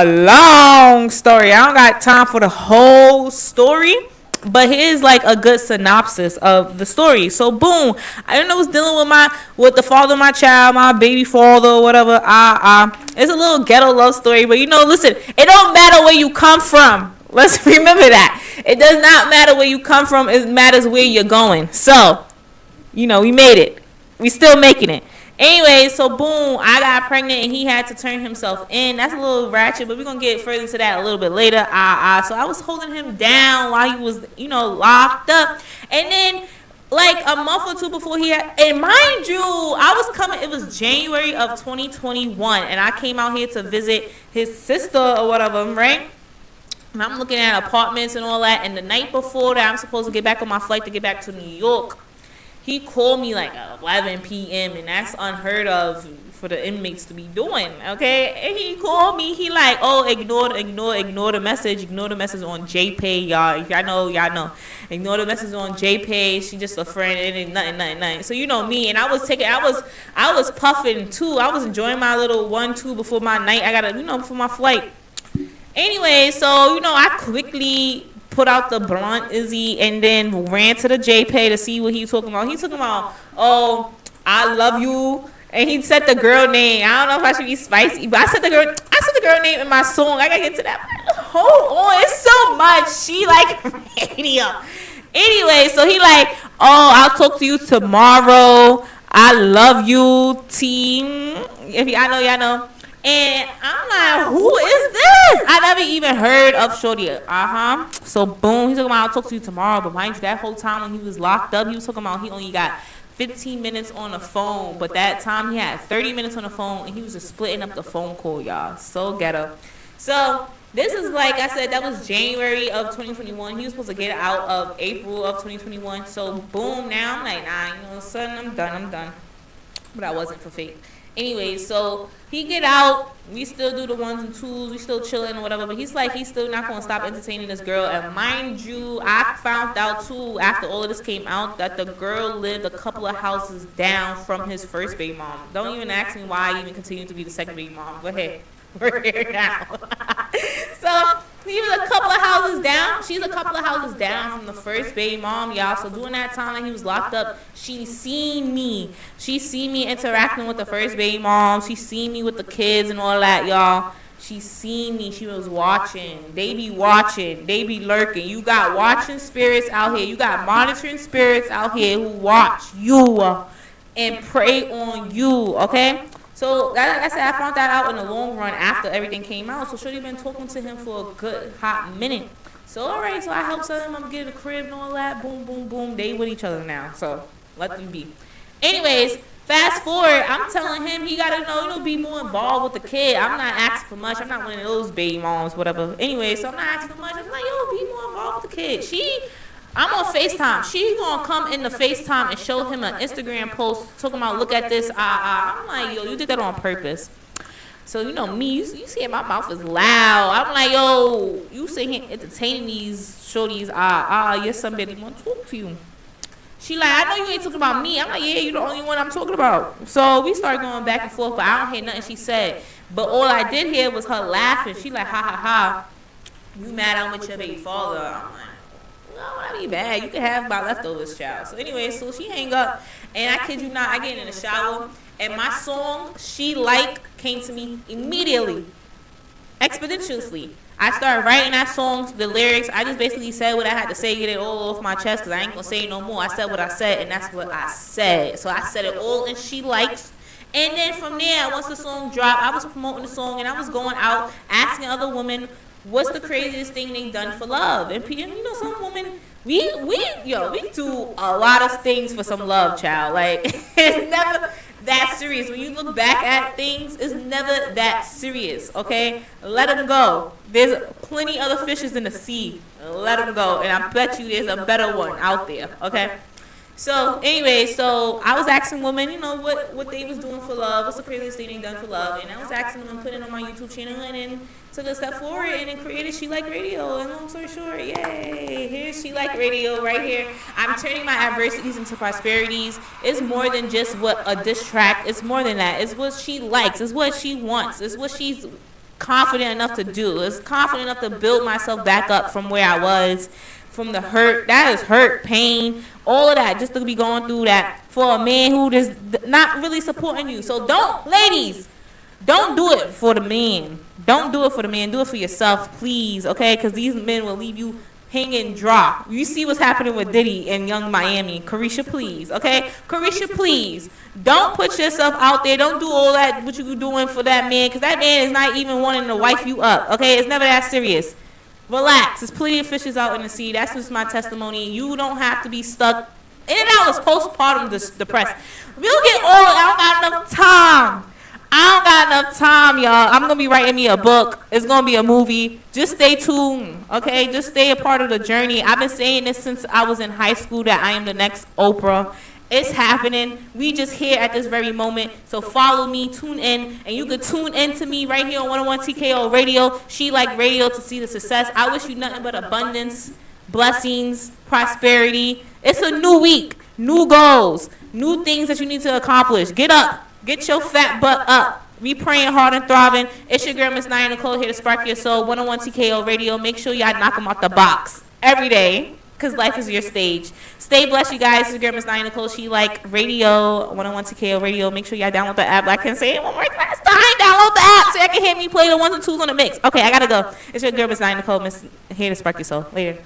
long story. I don't got time for the whole story, but here's like a good synopsis of the story. So boom, I don't know what's dealing with the father of my child, my baby father or whatever. It's a little ghetto love story, but listen, it don't matter where you come from. Let's remember that. It does not matter where you come from, it matters where you're going. So, we made it. We still making it. Anyway, so boom, I got pregnant and he had to turn himself in. That's a little ratchet, but we're going to get further into that a little bit later. So I was holding him down while he was, locked up. And then, like a month or two before and mind you, it was January of 2021, and I came out here to visit his sister or whatever, right? And I'm looking at apartments and all that, and the night before that, I'm supposed to get back on my flight to get back to New York. He called me like 11 p.m. and that's unheard of for the inmates to be doing, okay? And he called me. He like, ignore the message. Ignore the message on JPay, y'all. If y'all know. Ignore the message on JPay. She just a friend. It ain't nothing. So me, and I was puffing too. I was enjoying my little 1-2 before my night. I gotta, before my flight. Anyway, so I quickly put out the blunt Izzy and then ran to the JPay to see what he was talking about. He talking about, I love you, and he said the girl name. I don't know if I should be spicy, but I said the girl name in my song. I gotta get to that. Hold on, it's so much. She like radio. Anyway, so he like, I'll talk to you tomorrow. I love you, team. If y'all know. And I'm like, who is this? I never even heard of Shorty. So boom, he's talking about, I'll talk to you tomorrow. But mind you, that whole time when he was locked up, he was talking about he only got 15 minutes on the phone. But that time he had 30 minutes on the phone, and he was just splitting up the phone call, y'all. So ghetto. So this is, like I said, that was January of 2021. He was supposed to get out of April of 2021. So boom, now I'm like, son, I'm done. But I wasn't for fake. Anyway, so he get out, we still do the 1s and 2s, we still chilling or whatever, but he's like, he's still not going to stop entertaining this girl. And mind you, I found out too, after all of this came out, that the girl lived a couple of houses down from his first baby mom. Don't even ask me why I even continue to be the second baby mom. Go ahead. We're here now. So he was a couple of houses down. She's a couple of houses down from the first baby mom, y'all. So during that time that he was locked up, she seen me. She seen me interacting with the first baby mom. She seen me with the kids and all that, y'all. She seen me. She was watching. They be watching. They be lurking. You got watching spirits out here. You got monitoring spirits out here who watch you and prey on you, okay? So, like I said, I found that out in the long run after everything came out. So, Shorty been talking to him for a good hot minute. So, all right. So, I helped set him up, get a crib and all that. Boom, boom, boom. They with each other now. So, let them be. Anyways, fast forward. I'm telling him he got to, be more involved with the kid. I'm not asking for much. I'm not one of those baby moms, whatever. Anyway, so I'm not asking for much. I'm like, be more involved with the kid. I'm on FaceTime. She's going to come in the FaceTime and show him an Instagram post talking about, look at this. I'm like, you did that on purpose. So, me, you see my mouth is loud. I'm like, you sitting here entertaining these shorties. Yes, somebody want to talk to you. She like, I know you ain't talking about me. I'm like, yeah, you the only one I'm talking about. So we started going back and forth, but I don't hear nothing she said. But all I did hear was her laughing. She like, ha, ha, ha. You mad I'm with your baby father? I'm like, no, I be bad. You can have my leftovers, child. So anyway, so she hang up, and I kid you not, I get in the shower, and my song, She Like, came to me immediately, exponentially. I started writing that song, the lyrics. I just basically said what I had to say, get it all off my chest, because I ain't going to say no more. I said what I said, and that's what I said. So I said it all in She Likes. And then from there, once the song dropped, I was promoting the song and I was going out asking other women what's the craziest thing they done for love. And you know, some women, we do a lot of things for some love, child. Like it's never that serious. When you look back at things, it's never that serious. Okay, let them go. There's plenty other fishes in the sea. Let them go, and I bet you there's a better one out there. Okay. So anyway, so I was asking women, you know, what they was doing for love, what's the craziest thing they done for love, and I was asking them and putting it on my YouTube channel, and then took a step forward and then created She Like Radio. And long story short, yay, here's She Like Radio right here. I'm turning my adversities into prosperities. It's more than just what a diss track. It's more than that. It's what she likes. It's what she wants. It's what she's confident enough to do. It's confident enough to build myself back up from where I was. From the hurt, that is hurt, pain, all of that, just to be going through that for a man who is not really supporting you. So ladies, don't do it for the man. Don't do it for the man. Do it for yourself, please, okay? Because these men will leave you hanging dry. You see what's happening with Diddy and Young Miami. Carisha, please, okay? Carisha, please. Don't put yourself out there. Don't do all that, what you doing for that man, because that man is not even wanting to wife you up, okay? It's never that serious. Relax. There's plenty of fishes out in the sea. That's just my testimony. You don't have to be stuck. In and out is postpartum depressed. We'll get all. I don't got enough time. I don't got enough time, y'all. I'm going to be writing me a book. It's going to be a movie. Just stay tuned, okay? Just stay a part of the journey. I've been saying this since I was in high school that I am the next Oprah. It's happening. We just here at this very moment. So follow me, tune in, and you can tune in to me right here on 101 TKO Radio, She Like Radio, to see the success. I wish you nothing but abundance, blessings, prosperity. It's a new week, new goals, new things that you need to accomplish. Get up. Get your fat butt up. We praying hard and thriving. It's your girl, Miss Nicole, here to spark your soul. 101 TKO Radio. Make sure y'all knock them out the box every day, because life is your stage. Stay blessed, you guys. It's your girl, Miss Nicole. She Like Radio, 101 TKO Radio. Make sure y'all download the app. I can say it one more last time. Download the app so y'all can hear me play the ones and twos on the mix. Okay, I gotta go. It's your girl, Miss Nicole. Here to spark your soul. Later.